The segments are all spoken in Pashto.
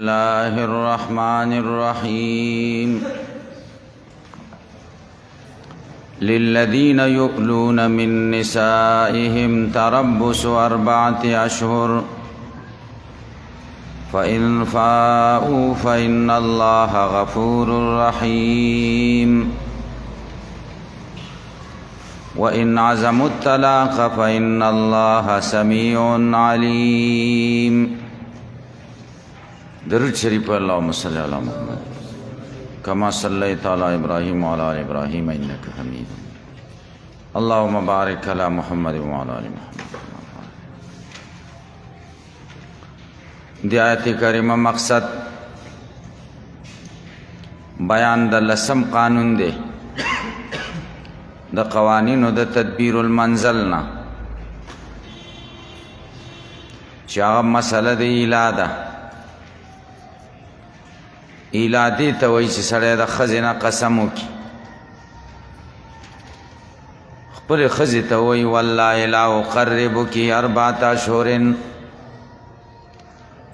الله الرحمن الرحيم للذين يؤلون من نسائهم تربص 4 أشهر فإن فاءوا فإن الله غفور رحيم وإن عزموا الطلاق فإن الله سميع عليم. درود شریف اللهم صل علی محمد كما صليت على إبراهيم وعلى آل إبراهيم إنك حميد. اللهم بارك على محمد وعلى آل محمد. دی آیت کریمه مقصد بیان د لسم قانون دی د قوانینو د تدبیر المنزل نه چې هغه مسله د ایلا ده. ایلا دې ته وایي چې سړی د ښځې نه قسم وکړي، خپلې ښځې ته وایي والله لا اقربک 4 أشهر،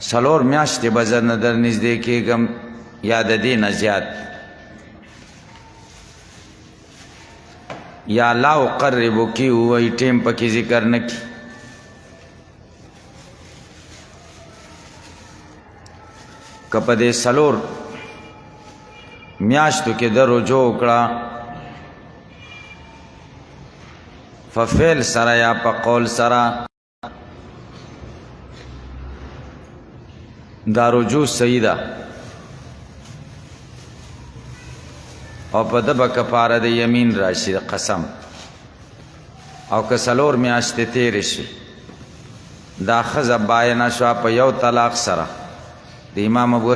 4 میاشتې به زه نه در نږدې کېږم یا د دې نه زیات، یا لا اقربک وایي ټیم پکې ذکر نه کړي. که په دې 4 میاشتو کې د رجوع وکړه ففعل سره یا په قول سره دا رجوع صحیح ده او په ده به کفاره د یمین راشي د قسم. او که 4 میاشتې تېرې شي دا ښځه باینه شوه په یو طلاق سره، د امام ابو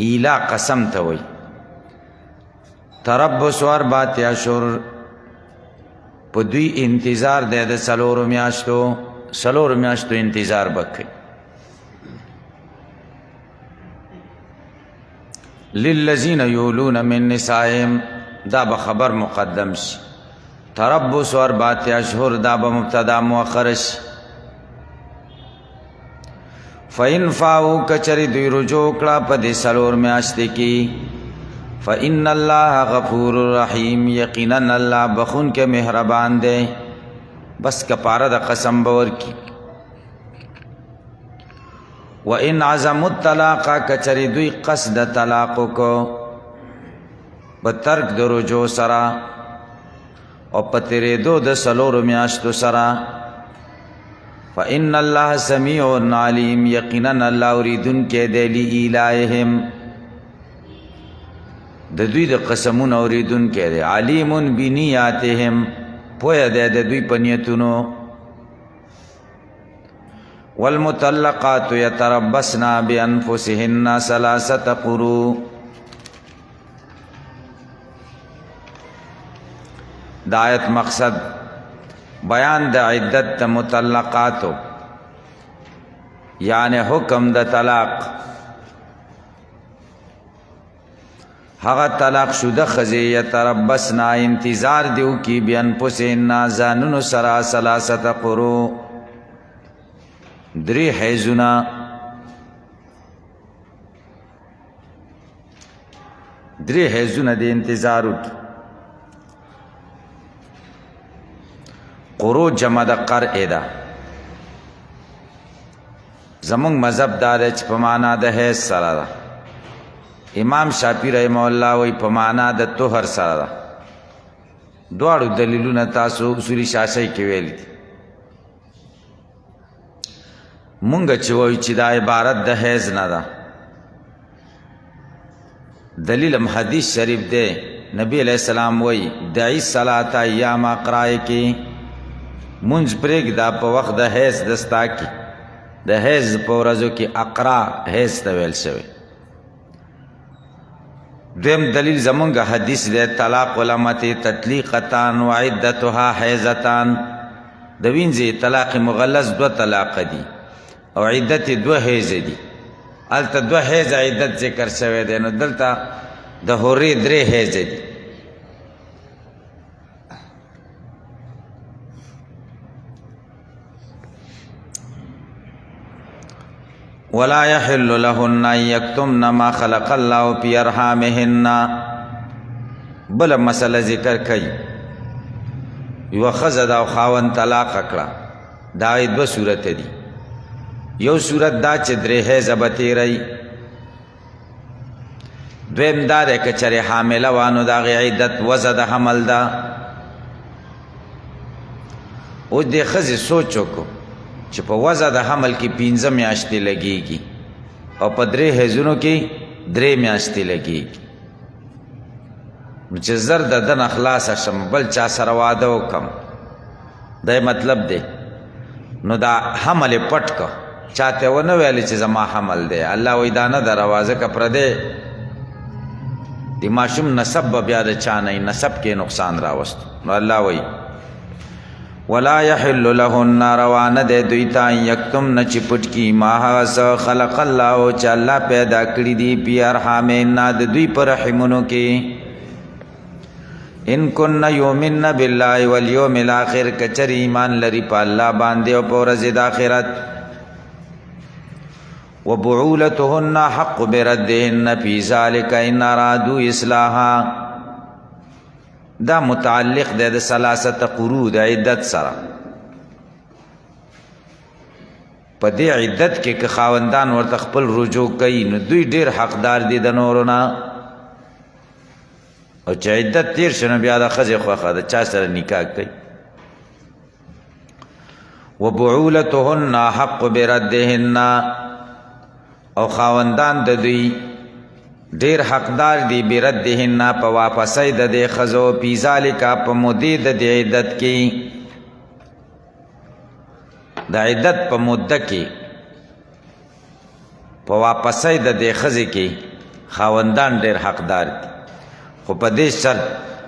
ایلا قسم ته وایي. تربص 4 أشهر په دوی انتظار دی د 4 میاشتو، 4 میاشتو انتظار به کوي. للذین یولون من نسائهم دا به خبر مقدم شي، تربص 4 أشهر دا به مبتدا مؤخر شي. فإن فاؤوا کچری دوی رجوع کړه په دې 4 میاشتې کې فإن الله غفور رحیم، یقینا الله بخون کے مہربان دے. بس کفارہ دا قسم باور کی. وإن عزموا الطلاق کچری دوی قصد طلاق کو بترک د رجوع سرا او پتیرے دو د 4 میاشتو سرا فإن الله سمیع علیم، یقینا الله اوریدن کے دے لی ایلائهم د دوی د قسمون اوریدون کې دی. علیم بنیاتهم، پوهه دی د دوی په نیتونو. والمطلقات یتربصن بانفسهن 3 قروء. د آیت مقصد بیان د عدت مطلقاتو یعنی حکم د طلاق. هغه طلاق شده ښځې یتربصن انتظار دیو کی بانفسهن ځانونو سره 3 قروء 3 حیضونه. 3 حیضونه د انتظار وکړي. قروء جمع د قرء ده. زمونږ مذهب دا دی چې په معنا د حیض سره ده. امام شافعی رحمه الله وی په معنا د طهر سره ده. دواړو دلیلونه تاسو اصولي شاشۍ کې ویل دي. مونږ چې وایو چې دا عبارت د حیض نه ده، دلیل هم حدیث شریف دی. نبی علیہ السلام وی دعی صلاة ایام اقرائے کې منځ پرېږده په وخت د حیض دستا کې. د حیض په ورځو کې اقرا حیض ته ویل شوی. دویم دلیل زمونږ حدیث دی طلاق علمت تطلیقتان و عدتها حیضتان. د وینځې طلاق مغلظ 2 طلاق دي او عدت 2 حیض دي. هلته 2 حیض عدت ذکر شوی دی، نو دلته د حورې 3 حیض دي. ولا يحل لهن ان يكتمن ما خلق الله في ارحامهن. بل مسئله ذکر کوي یو ښځه دا خاوند طلاق کړه، دا دوه صورت دي. یو صورت دا چې درې حیضه به تیری، دویم دا دی که چېرې حامله وه نو د هغې عدت وضع د حمل ده. اوس دې ښځې سوچ وکړو چې په وضع د حمل کې 15 میاشتې لګېږي او په 3 حیضونو کې 3 میاشتې لګېږي. نو چې زر د ده نه خلاصه شم بل چا سره واده وکړم، دا مطلب دی. نو دا حمل یې پټ که، چاته ونه ویلې چې زما حمل دی. الله وایي دا نه ده روا، ځکه پردی د ماشوم نسب به بیا د چا نه نسب کې نقصان راوستو. نو الله وایي ولا يحل لهن، روا نه دی دوی ته ان یکتمن چې پټ کي ما هغه څه خلق الله چې الله پیدا کړي دي فی ارحامهن د دوی په رحمونو کې. ان کن یؤمن بالله والیوم الاخر، کچر ایمان لري په الله باندې او په ورځ د آخرت. وبعولتهن حق بردهن فی ذلک ان ارادوا اصلاحا. دا متعلق دی د ثلاثه قروء د عدت سره. په دې عدت کې که خاوندان ورته خپل رجوع کوي نو دوی ډېر حقدار دي د نورو نه. او چې عدت تیر شنو بیا د ښځې خوښه ده چا سره نکاح کوي. وبعولتهن حق بردهن، او خاوندان د دوی ډیر حقدار دی بردهن په واپسۍ د دې ښځو فی ذلک په مودې د دې عدت کې. د عدت په مده کې په واپسۍ د دې ښځې کې خاوندان ډیر حقدار دي، خو په دې شرط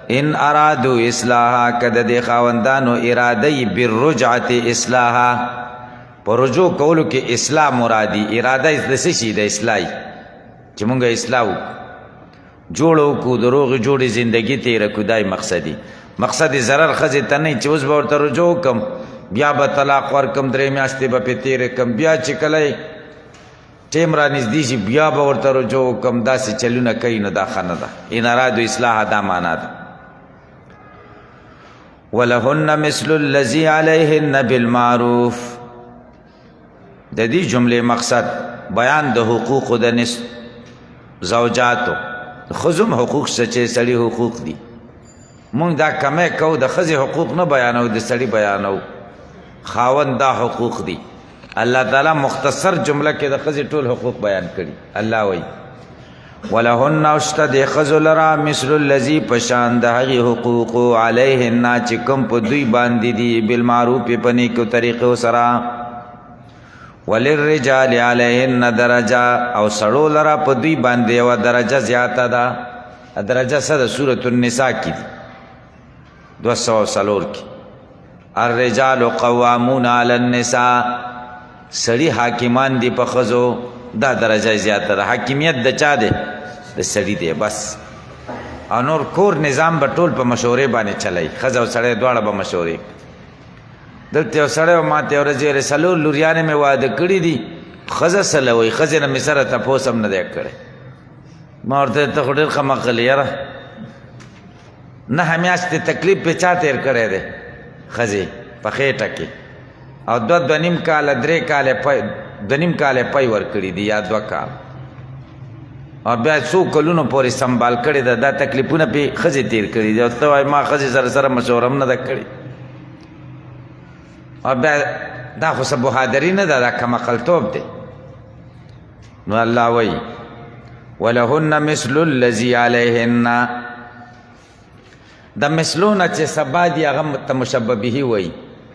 ان ارادو اصلاحا، که د دې خاوندانو اراده بالرجعة اصلاحا، په رجوع کولو کې اصلاح مرادي. اراده د څه شي؟ د اصلاحي، چې مونږ اصلاح وکړو، جوړ وکړو، د روغې جوړې زندګي تېره کړو. دا مقصدي مقصد ضرر ښځې ته نه چې اوس به ورته رجوع وکړم، بیا به طلاق ورکړم، 3 میاشتې به پرې تېرې کړم، بیا چې کله ټیم را نږدې شي بیا به ورته رجوع وکړم. داسې چلونه کوي نو دا ښه نه ده. ان ارادو اصلاح دا معنا ده. ولهن مثل الذي عليهن بالمعروف. د دې جملې مقصد بیان د حقوقو د زوجاتو. د ښځو حقوق څه چې سړي حقوق دي، مونږ دا کمی کوو، د ښځې حقوق نه بیانو، د سړي بیانو. خاوند دا حقوق دي. الله تعالی مختصر جمله کې د ښځې ټول حقوق بیان کړي. الله وایي ولهن، او شته د ښځو لره مثل الذي پشان د هغې حقوقو علیهن چې کوم په دوی باندې دي بالمعروف په نیکو طریقو سره. وللرجال علیهن درجه، او سړو لره په دوی باندې یوه درجه زیاته ده. درجه څه ده؟ سورة النساء کې دي 204 کې. الرجال قوامون علی النساء، سړي حاکمان دي په ښځو. دا درجه زیاته ده. حاکمیت د چا دی؟ د سړي دی بس. او نور کور نظام به ټول په مشورې باندې چلی. ښځه او سړی دواړه به مشورې. دلته یو سړی ما ته ورځې ویلې 4 لوریانې مې واده کړي دي، ښځه سله وایي، ښځې نه مې سره تپوس هم نه دی کړی. ما ورته ته خو ډېر ښه مقل یاره، 9 میاشتې تکلیف پې چا تېر کړی دی؟ ښځې په خېټه کې. او 2.5 کاله 3 کاله 2.5 کاله پی ورکړي دي یا 2 کال. او بیا څو کلونو پورې سنبال کړی ده. دا تکلیفونه پې ښځې تېر کړي دي. او ته وایي ما ښځې سره مشوره هم نه ده کړې. او بیا دا خو څه بهادري نه ده، دا کمعقلتوب دی. نو الله وایي ولهن مثل الذي علیهن. د مثلونه چې سبا دي هغه ته مشبه به وایي،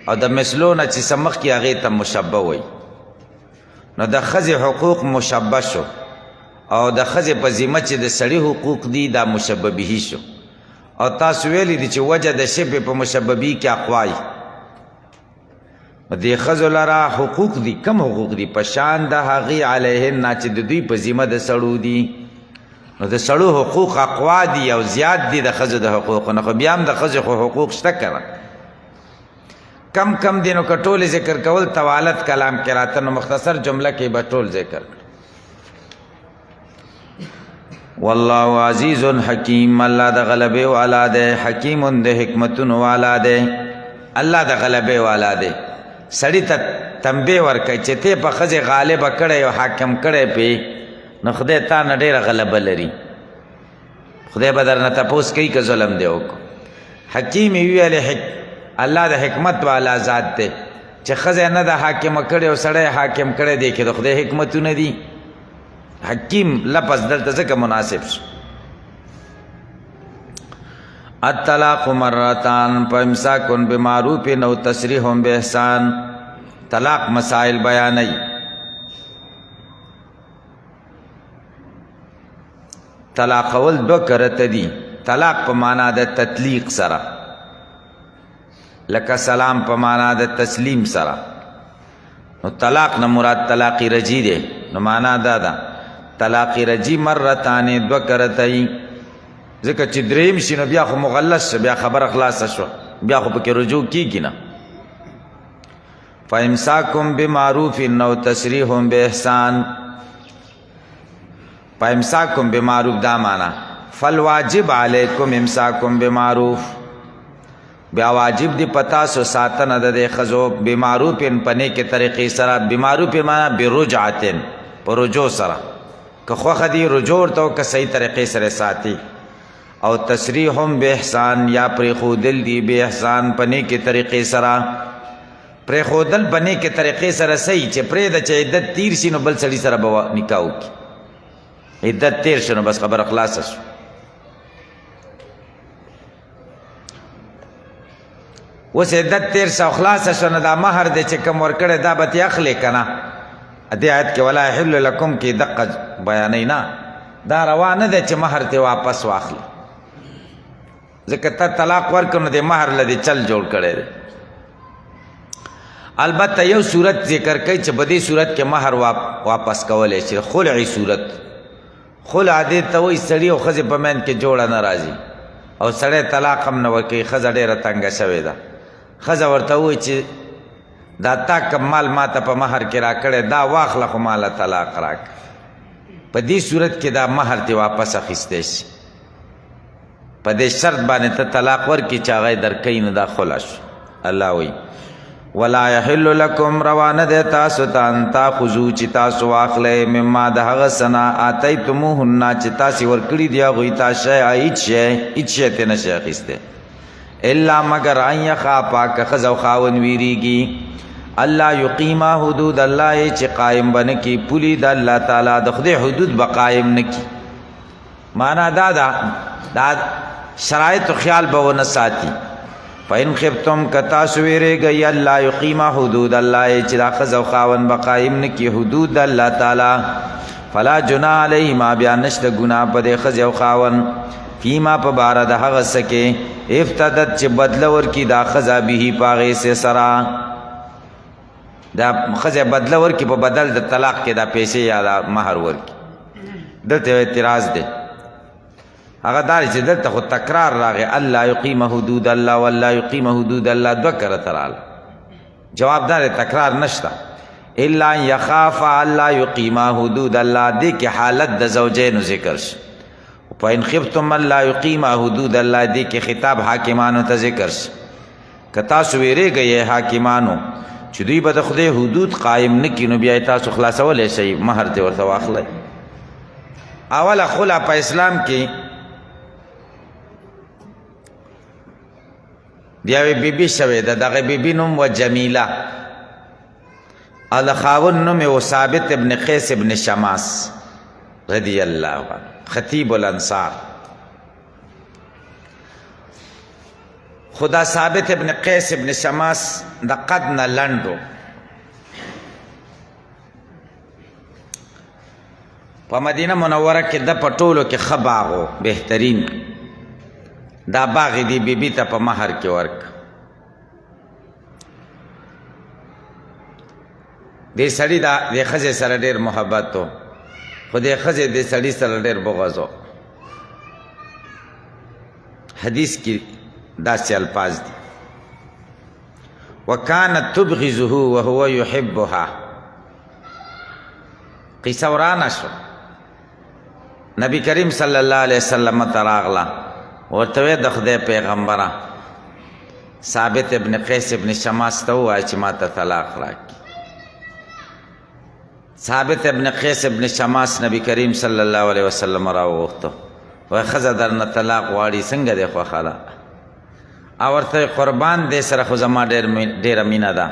او د مثلونه چې څه مخکې هغې ته مشبه وایي. نو د ښځې حقوق مشبه شو، او د ښځې په ذمه چې د سړي حقوق دي دا مشبه به شو. او تاسو ویلي دي چې وجه د شبه په مشبه به کې اقوای. د ښځو لره حقوق دي. کم حقوق دي؟ په شان د هغې علیهن چې د دوی په ذمه د سړو دي. نو د سړو حقوق اقوا دي او زیات دي د ښځو د حقوقو نه. خو بیا هم د ښځو خو حقوق شته که نه؟ کم کم دی نو که ټول ذکر کول توالت کلام کې راته نو مختصر جمله کې به ټول ذکر والله عزیز حکیم الله د غلبې والا دی حکیم د حکمتونو والا دی الله د غلبې والا دی سړی ته تنبیه ورکوي چې ته په ښځې غالبه کړی او حاکم کړی پې نو خدای تا نه ډېره غلبه لري خدای به درنه تپوس کوي که ظلم دی وکړو حکیم یې ویلې الله د حکمت والا ذات دی چې ښځه نه د حاکمه کړې او سړی حاکم کړی دی کې د خدای حکمتونه دي حکیم لفظ دلته ځکه مناسب شو الطلاق مرتان فامساک بمعروف او تسریح باحسان طلاق مسائل بیانوي طلاق اول دو کرته دي طلاق په معنا د تطلیق سره لکه سلام په معنا د تسلیم سره نو طلاق نه مراد طلاق رجی دی نو معنا دا ده طلاق رجی مرتان دو کرته ځکه چې دریم شي نو بیا خو مغلس شو بیا خبره خلاصه شو بیا خو پکې رجوع کیږي نه فامساکم بمعروف او تسریح باحسان فامساکم بمعروف دا معنا فالواجب علیکم امساکم بمعروف بیا واجب دی پتا سو ساتنه د خزو بمعروف پنه کې طریقې سره بمعروف معنا برجعتن پر رجوع سره که خو خدي رجوع ته که صحیح طریقې سره ساتي او تسریحهم باحسان یا پر خودل دی به احسان پنه کې طریقې سره پر خودل پنه کې طریقې سره صحیح چې پرې د عدت تیر شي نو بل سړي سره به نکاح وکړي عدت تیر شنو بس خبر خلاص شو وس عدت تیر شو خلاص شو نه دا مہر دې چې کوم ورکړه دا به اخلي کنه دې آیت کې ولا يحل لكم کې دقه بیانې نه دا روانه ده چې مہر ته واپس واخلي ځکه ته طلاق ورکړو د مہر لدی چل جوړ کړي البته یو صورت ذکر کوي چې بدی صورت کې مہر واپس کولای شي خلعی صورت خلع دې ته وایي سړی او ښځې په منځ کې جوړه نه راځي او سړی طلاق هم نه ورکوي ښځه ډېره تنګه شوې ده ښځه ورته وایي چې دا تا کم مال ما ته په مہر کې راکړی دا واخله خو ماله طلاق راکړه په دې صورت کې دا مہر ته واپس اخیستی شي په دې شرط باندې ته طلاق ورکړي چې هغه یې درکوي نو دا خلع شو الله وایي ولا يحل لكم روانه ده تاسو ته ان تاخذو چې تاسو واخلئ مما د هغه څه نه آتیتموهن چې تاسې ورکړي دي هغوی ته هیڅ شی ترې نشئ اخیستی الا مگر ان یخافا که ښځه او خاوند ویریږي الله یقیما حدود الله چې قایم به نه کړي پولي د الله تعالی د خدای حدود به قایم نه کړي معنا دا شرایطو خیال به ونه ساتي فإن خفتم کتاسو ویریږئ الله یقیما حدود الله چې دا ښځه او خاوند به قایم نه کړي حدود الله تعالی فلا جناح علیهما بیا نشته ګناه په دې ښځې او خاوند فیما په باره د هغه څه کې افتدت چې بدله ورکړي دا ښځه به په هغې څه سره دا ښځه بدله ورکړي په بدل د طلاق کې دا پیسې یا دا مهر ورکړي دلته اعتراض دی هغه دا چې دلته خو تکرار راغی الله یقیم حدود الله والله یقیم حدود الله دوه کرته راغله جواب دا تکرار نشته الا ان یخاف الله یقیم حدود الله دې کې حالت د زوجین ذکر شي فإن خفتم الله یقیم حدود الله دې کې خطاب حاکمانو ته ذکر شي که تاسو ویریږئ حاکمانو چې دوی به د خدای حدود قایم نه کړي نو بیا تاسو خلاصولی شئ مهر ته ورته واخلئ اوله خلع په اسلام کې د یوې بیبي شوې ده دغه بیبي نوم و جمیله او د خاوند نوم یې و ثابت ابن قیس ابن شماس رضی الله عنه خطیب الانصار خدا ثابت ابن قیس ابن شماس د قد نه لنډو په مدینه منوره کې د پټولو کې ښه باغ و بهترین دا باغ دی بیبي ته په مهر کې ورک دې سړي د ښځې سره ډېر محبت و خو دې ښځې د سړي سره ډېر بغض و حدیث کې داسې الفاظ دي وکانت تبغضه وهو يحبها. قصه ورانه شو، نبی کریم صلی الله علیه وسلم ته راغله، ورته د خدای پیغمبره ثابت ابن قیس ابن شماس ته ووایه چې ما ته طلاق راکړي. ثابت ابن قیس ابن شماس نبی کریم صلی الله علیه وسلم راوغوښته، وایي ښځه درنه طلاق غواړي، څنګه دی خوښه ده؟ او ورته قربان دې سره خو زما ډېره مینه ده،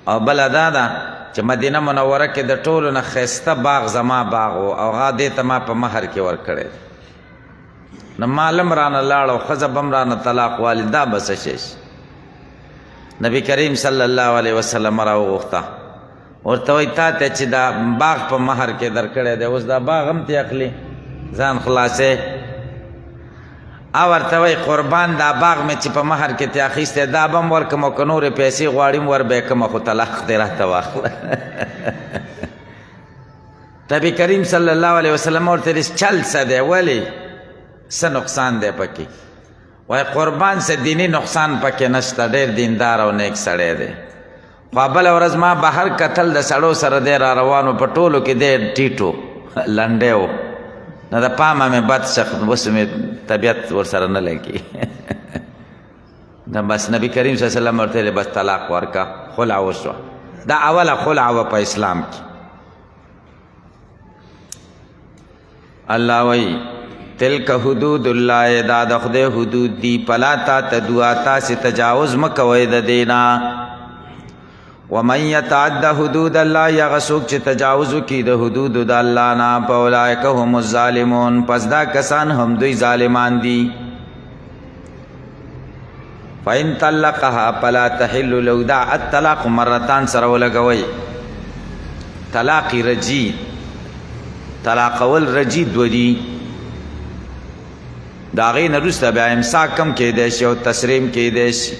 او بله دا ده چې مدینه منوره کې د ټولو نه ښایسته باغ زما باغ و، او هغه دې ته ما په مهر کې ورکړی. نو مال هم رانه لاړ او ښځه به هم رانه طلاق والي، دا به څه شی شي؟ نبی کریم صلی الله علیه وسلم راوغوښته، ورته وایي تا ته چې دا باغ په مهر کې درکړی دی، اوس دا باغ هم تی اخلي، ځان خلاصې. او ورته وایي قربان دا باغ مې چې په مهر کې تی اخیستی دا به هم ورکړم، او که نورې پیسې غواړي ور به یې کړم، خو طلاق دې راته واخله. نبی کریم صلی الله علیه وسلم ورته ویل چل څه دی، ولې څه نقصان دی پکې؟ وایي قربان څه دیني نقصان پکې نشته، ډېر دیندار او نیک سړی دی. خو بله ورځ ما بهر کتل د سړو سره دی را روان و، په ټولو کې دی ټیټو لنډی و، نو د پامه مې بد شخ، اوس مې طبیعت ورسره نه لګي. نو بس نبی کریم صلی الله علیه وسلم ورته ویل بس طلاق ورکه، خلع وشوه. دا اوله خلع وه په اسلام کې. الله وایي تلک حدود الله، دا د خدای حدود دي، فلا تعتدوها، تاسې تجاوز مه کوئ د دې نه. ومن یتعد حدود الله، هغه څوک چې تجاوز وکړي د حدودو د الله نه، فاولئک هم الظالمون، پس دا کسان هم دوی ظالمان دي. فإن طلقها فلا تحل له، دا الطلاق مرتان سره ولګوئ. طلاق رجی، طلاقول رجی دو دي، د هغې نه وروسته بیا امساک هم کیدی شي او تسریم کیدی شي.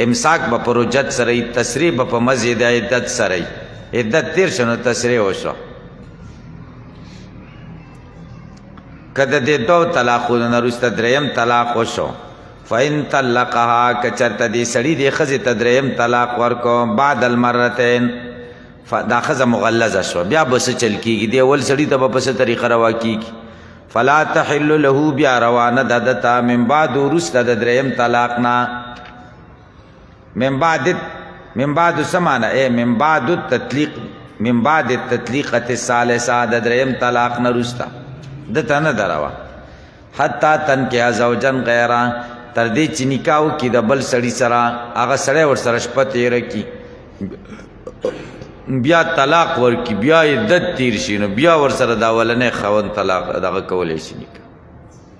امساک به په رجت سره وي، تسریح به په مزې د عدت سره وي. عدت تیر شو نو تسریح وشوه. که د دې دوو طلاقونو نه وروسته دریم طلاق وشو، فإن طلقها، که چېرته دې سړي دې ښځې ته دریم طلاق ورکړو بعد المرتين، دا ښځه مغلظه شوه، بیا به څه چل کېږي؟ دې اول سړي ته به په څه طریقه روا کېږي؟ فلا تحل له، بیا روانه ده ده ته من بعد، وروسته د دریم طلاق نه. من بعد سمانه ای من بعد التطلیق، من بعد التطلیقة الثالثة، د دریم طلاق نه وروسته دته نه ده روا. حتی تنکح زوجا غیره، تر دې چې نکاح وکړي د بل سړي سره، هغه سړی ورسره شپه تېره کړي، بیا طلاق ورکړي، بیا عدت تیر شي، نو بیا ورسره د اولنی خاوند طلاق دغه کولی شي نکاح.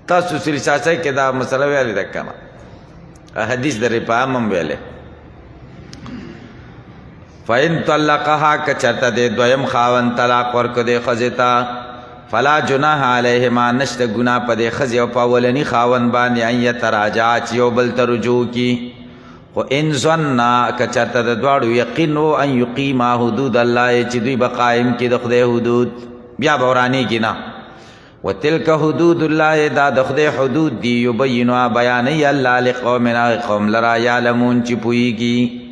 تاسو سلساسۍ کې دا مسله ویلې ده که نه؟ حدیث د رفاعه هم ویلی. فإن طلقها، که چېرته د دویم خاوند طلاق ورکړو دې ښځې ته، فلا جناح علیهما، نشته ګناه په دې ښځې او په اولني خاوند باندې ان یتراجعا، چې یو بل ته رجوع کړي. خو ان ظنا، که چېرته د دواړو یقین و ان یقیما حدود الله، چې دوی به قایم کړي د خدای حدود، بیا به ورانېږي نه. وتلک حدود الله، دا د خدای حدود دي، یبینها، بیانوي الله لقوم، هغې قوم لره یعلمون چې پوهېږي.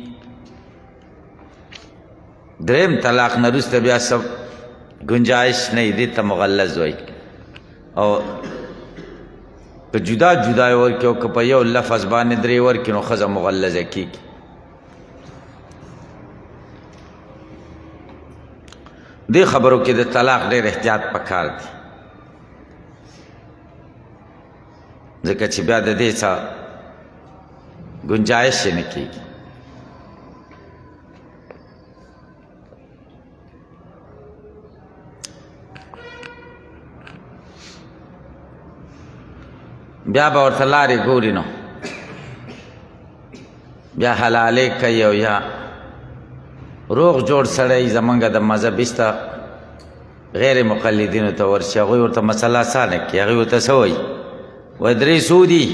دریم طلاق نه وروسته بیا څه گنجایش نه وي، دې ته مغلظ وایي. او که جدا جدا یې ورکړي او که په یو لفظ باندې درې ورکړي نو ښځه مغلظه کېږي. دې خبرو کې د طلاق ډېر احتیاط پکار دی، ځکه چې بیا د دې څه گنجایش یې نه کېږي. بیا به ورته لارې ګوري، نو بیا حلالې کوي، او یا روغ جوړ سړی زمونږ د مذهب ایسته غیر مقلدینو ته ورشي، هغوی ورته مسله اسانه کړي. هغوی ورته څه وایي؟ وایي درې څو دي،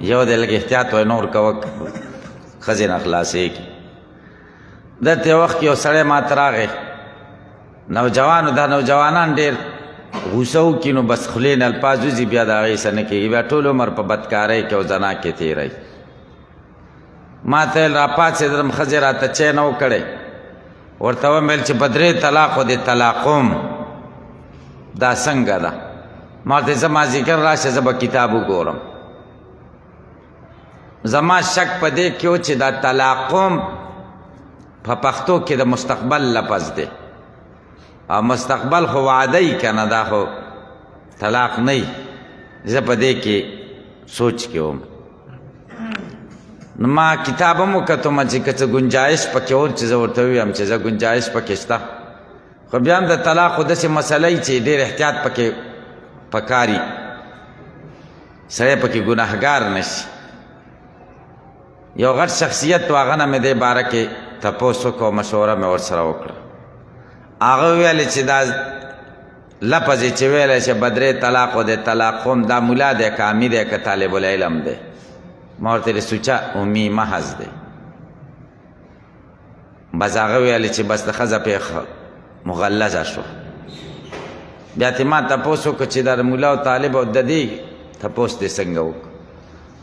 یو دی لږ احتیاط وایي، نور کوه ښځې نه خلاصېږي. دلته یو وخت کې یو سړی ما ته راغی، نوجوانو، دا نوجوانان ډېر غوسه وکړي نو بس خولې نه الفاظ وځي، بیا د هغې څه نه کېږي، بیا ټول عمر په بدکارۍ کې او زنا کې تېروي. ما ته ویل راپاڅېدلم ښځې راته چای نه و کړی ورته ومې چې په 3 طلاقو دې طلاقوم دا څنګه ده ما ورته زه مازدیګر راشه زه به کتاب وګورم زما شک په دې کې و چې دا طلاقوم په پښتو کې د مستقبل لفظ دی او مستقبل خو وعده یي که نه دا خو طلاق نه یي زه په دې کې سوچ کې وم نو ما کتاب هم وکتم چې که څه گنجایش پکې و چې زه ورته ووایم چې زه گنجایش پکې شته خو بیا هم د طلاق خو داسې مسله یي چې ډېر احتیاط پکې پکاري سړی پکې ګناهګار نه شي یو غټ شخصیت و هغه نه مې دې باره کې تپوس وکړو مشوره مې ورسره وکړه هغه وویلې چې دا لفظ یې چې ویلی چې به 3 طلاقو دی طلاقوم دا ملا دی که امي دی که طالب العلم دی ما ورته ویلې سوچه امي محض دی بس هغه ویلې چې بس د ښځه پې مغلظه شوه بیا ترې ما تپوس وکړو چې دا د ملا او طالب او د دې تپوس دې څنګه وکړو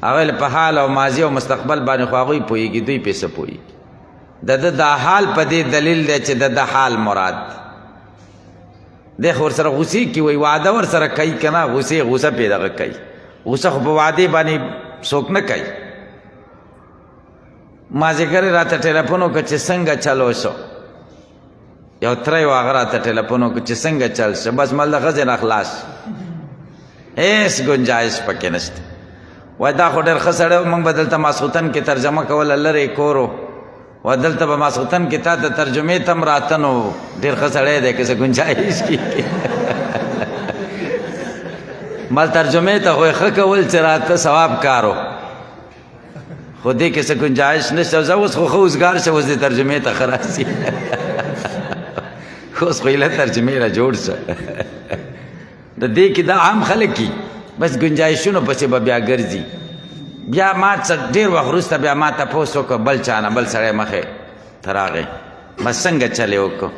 هغه په حال او ماضي او مستقبل باندې خو هغوی پوهېږي دوی پې څه پوهېږي د ده دا حال په دې دلیل دی چې د ده حال مراد دی خو ورسره غوسې کې وایي واده ورسره کوي که نه غوسه پې دغه کوي غوسه خو په وعدې باندې څوک نه کوي مازدیګر یې راته ټلیفون وکړه چې څنګه چلو شو یو تره و هغه راته ټلیفون وکړه چې څنګه چل شو بس مل د ښځې نه خلاص هېڅ گنجایش پکې نشته وایي دا خو ډېر ښه سړی و موږ به دلته ماسخوتن کې ترجمه کوله لرې کور و و دلته به ماسخوتن کې تا ته ترجمې ته هم راته نو ډېر ښه سړی دی که څه گنجایش کېږي مال ترجمې ته خو یې ښه کول چې راته ثواب کار و خو دې کې څه گنجایش نشته زه اوس خو ښه اوزګار شه اوس دې ترجمې ته ښه راسي اوس خو ایله ترجمې را جوړ شه د دې کې دا عام خلک دي بس گنجایشونو پسې به بیا ګرځي بیا ما څه ډېر وخت وروسته بیا ما تپوس وکړه بل چا نه بل سړی مخې ته راغی بس څنګه چلې وکړو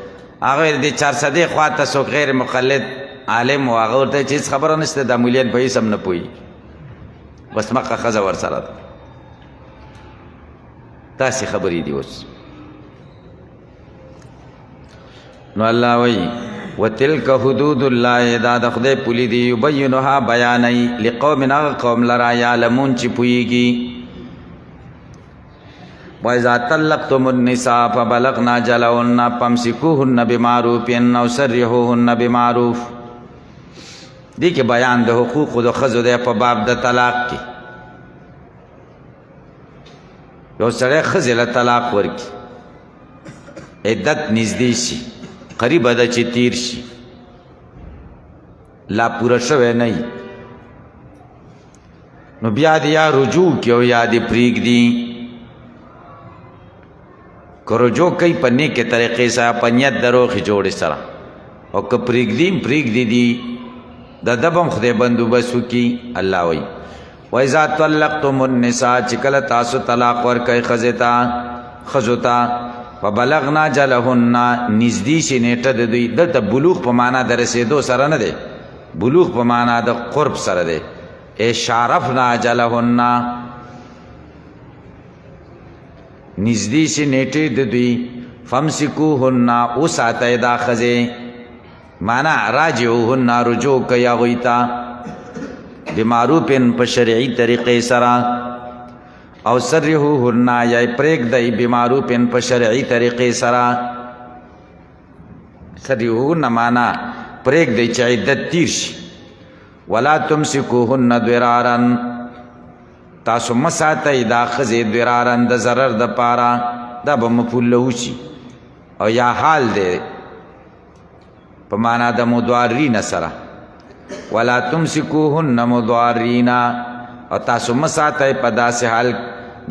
هغه ویل دې 400 خوا ته څوک غیر مقلد عالم و هغه ورته چې هېڅ خبره نشته دا مولیان په هېڅ هم نه پوهېږي بس مخه ښځه ورسره ده داسې خبرې دي اوس نو الله وایي وتلک حدود الله دا د خدای پولی دی یبینها بیانوي لقوم هغه قوم لرا یعلمون چې پوهېږي وإذا طلقتم النساء فبلغن أجلهن فامسكوهن بمعروف أو سرحوهن بمعروف دی کې بیان د حقوقو د ښځو دی په باب د طلاق کې یو سړی ښځې له طلاق ورکړي عدت نږدې شي قریبه ده چې تیر شي لا پوره شوی نه وي نو بیا دې یا رجوع کړي او یا دې پرېږدي که رجوع کوي په نیکې طریقې سره په نیت د روغې جوړې سره او که پرېږدي هم پرېږدي دي د ده به هم خدای بندوبست وکړي الله وایي وإذا طلقتم النساء چې کله تاسو طلاق ورکوئ ښځو ته فبلغنا اجلهن نږدې شي نیټه د دوی دلته بلوغ په معنا د رسېدو سره نه دی بلوغ په معنا د قرب سره دی ای شارفنا اجلهن نږدې شي نیټې د دوی فامسکوهن وساتئ دا ښځې معنا راجعوهن رجوع کوئ هغوی ته بمعروف په شرعي طریقې سره او سرحوهن یا پرېږدئ بمعروف په شرعي طریقې سره سرحوهن معنا پرېږدئ چې عدت تیر شي ولا تمسکوهن ضرارا تاسو مه ساتئ دا ښځې ضرارا د ضرر دپاره دا به مفعول له شي او یا حال دی په معنا د مضارین سره ولا تمسکوهن مضارین او تاسو مه ساتئ په داسې حال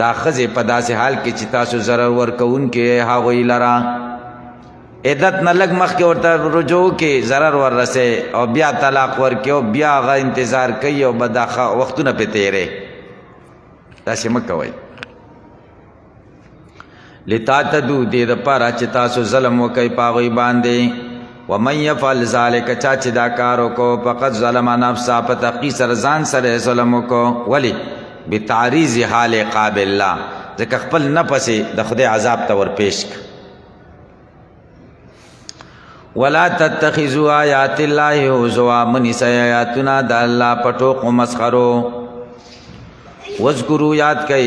دا ښځې په داسې حال کې چې تاسو ضرر ورکوونکي هغوی لره عدت نه لږ مخکې ورته رجوع کې ضرر وررسئ او بیا طلاق ورکړي او بیا هغه انتظار کوي او به دا وختونه پې تېرئ داسې مه کوئ لتعتدوا دې دپاره چې تاسو ظلم وکئ په هغوی باندې ومن یفعل ذلک چا چې دا کار وکړو فقد ظلم نفسه په تحقیق سره ځان سره ظلم وکړو ولې بتعریض حال عقاب الله ځکه خپل نفس د خدای عذاب ته ورپېښ کړه. ولا تتخذوا آیات الله هزوا، منیسئ آیاتونه د الله په ټوکو مسخرو. واذکروا، یاد کئ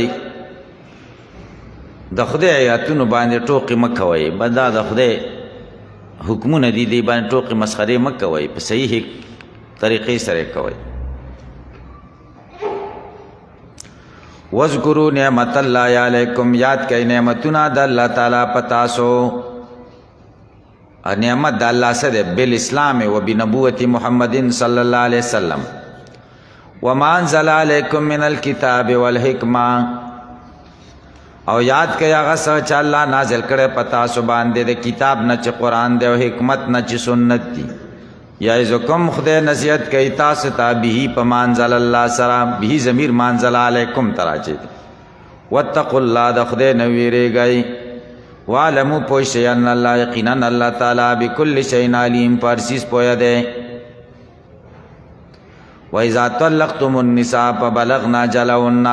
د خدای آیاتونو باندې ټوکې مه کوئ. دا د خدای حکمونه دي، دی باندې ټوکې مسخرې مه کوئ، په صحیح طریقې سره کوئ. واذکروا نعمت الله علیکم، یاد کئ نعمتونه د الله تعالی په تاسو. نعمت د الله سره بالاسلام و بنبوت محمد صلی الله علیه وسلم. وما انزل علیکم من الکتاب والحکمه، او یاد کئ هغه څه چې الله نازل کړی په تاسو باندې د کتاب نه چې قرآن دی، او حکمت نه چې سنت دی. یعظکم، خدای نصیحت کوي تاسو ته، به په ما انزل الله سره، به ضمیر ما انزل علیکم ته راځي. واتقوا الله، د خدای نه ویریږئ. واعلموا، پوه شئ ان الله، یقینا الله تعالی بكل شیء علیم، په هر څیز پوهه دی. واذا طلقتم النساء فبلغن اجلهن،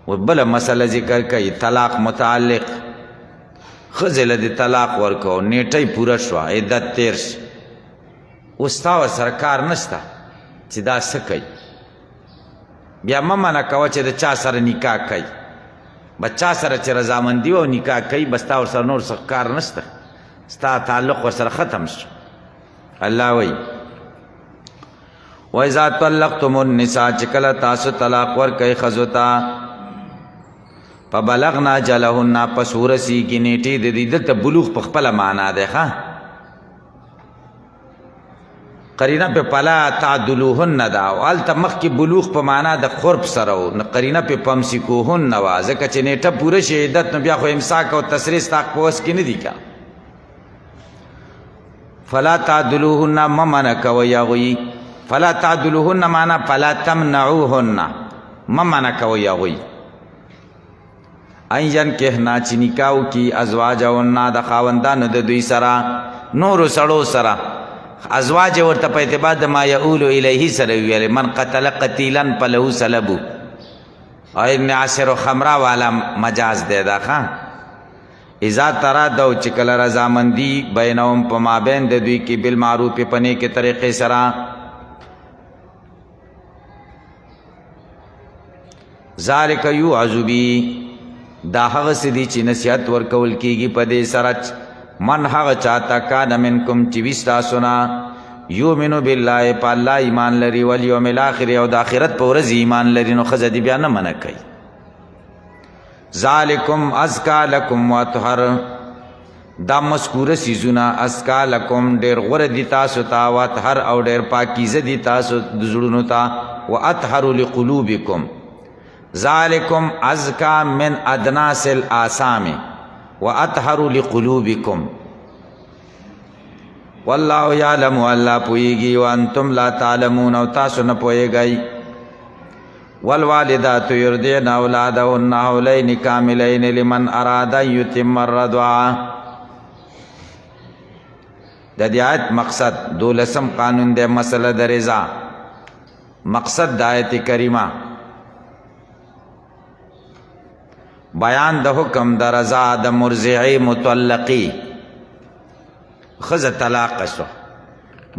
وبله مسله ذکر کوي طلاق متعلق. ښځې له د طلاق ورکو نیټۍ پوره شوه، عدت تیر شي، اوس تا ورسره کار نشته چې دا څه کوي. بیا مه منع کوه چې د چا سره نکاح کوي. بچا سره چې رضامندي و او نکاح کوي، بس تا ورسره نور څه کار نشته، ستا تعلق ورسره ختم شو. الله وایي وَإِذَا طَلَّقْتُمُ النِّسَاءَ، چې کله تاسو طلاق ورکئ ښځو ته، فبلغنا اجلهن، پس ورسیږي نیټې د دې. دلته بلوغ په خپله معنا دی. ښه، قرینه په فلا تعدلوهن ده، او هلته مخکې بلوغ په معنا د قرب سره و، قرینه په فامسکوهن وه، ځکه چې نیټه پوره شي عدت، نو بیا خو امساک او تسریح ستا په وس کې نه دي که. فلا تعدلوهن، مه منع کوئ هغوی. فلا تعدلوهن معنا فلا تمنعوهن، مه منع کوئ هغوی. ان ینکحنا، چې نکاح وکړي ازواجهن، د خاوندانو د دوی سره، نورو سړو سره. ازواج ورته په اعتبار د ما یعول الیه سره ویل، من قتل قتیلا فله سلبو، او ابن عاشر خمره والا مجاز دی دا. ښه، اذا ترادو، چې کله رضامندي بینهم په مابین د دوی کې، بالمعروف په نیکې طریقې سره. ذالک یوعظ بی، دا هغه څه دي چې نصیحت ورکول کېږي په دې سره. من هغه چاته کان منکم چې وي ستاسو نه، یؤمنو بالله، په الله ایمان لري، والیوم الاخر، او د آخرت په ورځ ایمان لري، نو ښځه دې بیا نه منع کوي. ذالکم ازکا لکم واطهر، دا مذکوره څیزونه ازکا لکم ډېر غوره دي تاسو ته، واطهر او ډېر پاکیزه دي تاسو د زړونو ته، واطهر لقلوبکم. ذالکم ازکا من ادناس الآثام واطهر لقلوبکم. والله یعلم، الله پوهیږي، وانتم لا تعلمون، او تاسو نه پوهیږئ. والوالدات یرضعن اولادهن حولین کاملین لمن اراد ان یتم الرضاعه. د دې آیت مقصد 12م قانون دی، مسله د رضا. مقصد د آیت کریمه بیان د حکم د رضا د مرضعې مطلقي. ښځه طلاق شوه،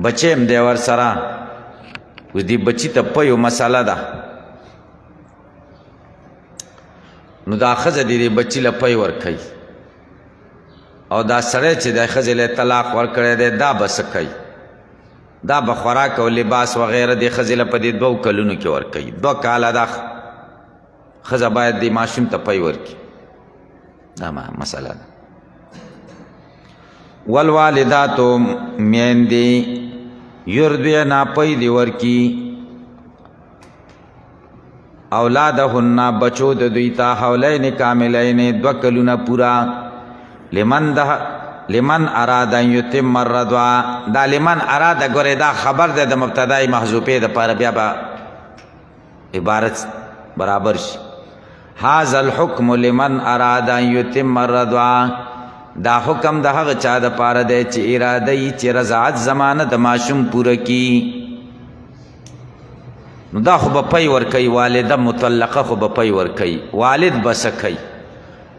بچی هم دی ورسره، اوس دې بچي ته پیو مسله ده، نو دا ښځه دې بچي له پی ورکوي، او دا سړی چې د ښځې له طلاق ورکړی دی، دا به څه کوي؟ دا به خوراک او لباس وغیره د ښځې له په دې 2 کلونو کې ورکوي. 2 کاله دا ښځه باید د ماشوم ته پی ورکړي. دا مسله ده. والوالداتو، میندې یرضعن، پی دې ورکړي، اولادهن، بچو د دوی ته، حولین کاملین، 2 کلونه پورا. لمن اراد ان یتم الرضاعه، دا لمن اراد ګوره دا خبر ده د مبتدای محذوفې د پاره، بیا به عبارت برابر شي. هذا الحكم لمن اراد ان يتم الرضاعه، دا حکم د هغه چا د پاره دی چې اراده یې چې رضاعت زمانه د ماشوم پوره کی. نو دا خو به پی ورکوي، والده مطلقه خو به پی ورکوي، والد به څه کوي؟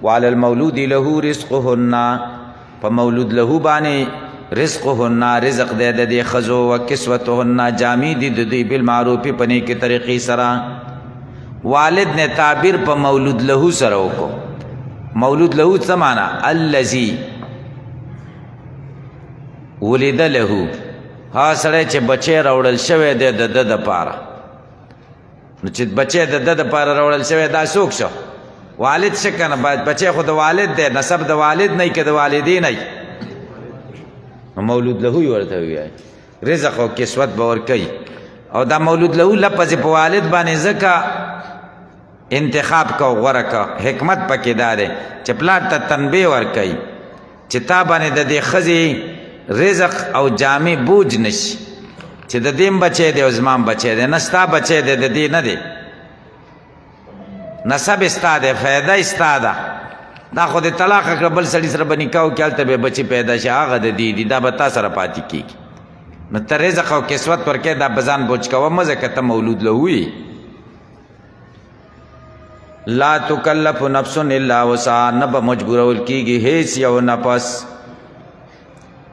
وعلى المولود له رزقهن، په مولود له باندې رزقهن رزق دی د دې ښځو، و کسوتهن جامې دي د دوی بالمعروف په نیکې طریقې سره. والد نه تعبیر په مولود له سره وکړو. مولود له څه معنا؟ الذي ولد له، ها سړی چې بچی راوړل شوی دی د ده دپاره. نو چې بچی د ده دپاره راوړل شوی دا څوک شو؟ والد شه که نه؟ بچی خو د والد دی، نسب د والد نه که د والدې نه. نو مولود له یې ورته ووایي، رزق او کسوت به ورکوي. او دا مولود له لفظ په والد باندې ځکه انتخاب کا غوره کا، حکمت پکې دا دی چې پلار ته تنبیه ورکوي چې تا باندې د دې ښځې رزق او جامې بوج نشي، چې د دې بچی دی او زما بچی دی، نه ستا بچی دی د دې نه دی، نسب ستا دی، فایده ستا ده. دا خو د طلاق کړه بل سړي سره به نکاح وکړي، هلته به بچي پیدا شي، هغه د دې دي، دا به تا سره پاتې کېږي. نو ته رزق او کسوت ورکوې، دا به ځان بوج کوه مه، ځکه ته مولود له وي. لا تکلف نفس الا وسعها، نه به مجبورول کېږي هیڅ یو نفس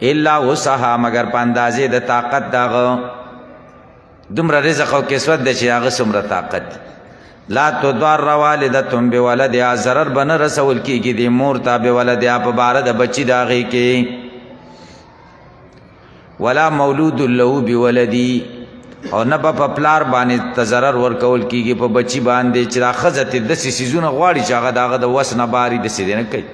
الا وسعها مگر په اندازې د طاقت د هغه، دومره رزق او کسوت دی چې هغه څومره طاقت دی. لا تضار والدة بولدها، ضرر به نه رسول کېږي د مور ته بولدها په باره د بچي د هغې کې. ولا مولود له بولدي، او نه به په پلار باندې ته ضرر ورکول کېږي په بچي باندې چې دا ښځه ترې داسې څیزونه غواړي چې هغه د هغه د وس نه باري، داسې دی نه کوي.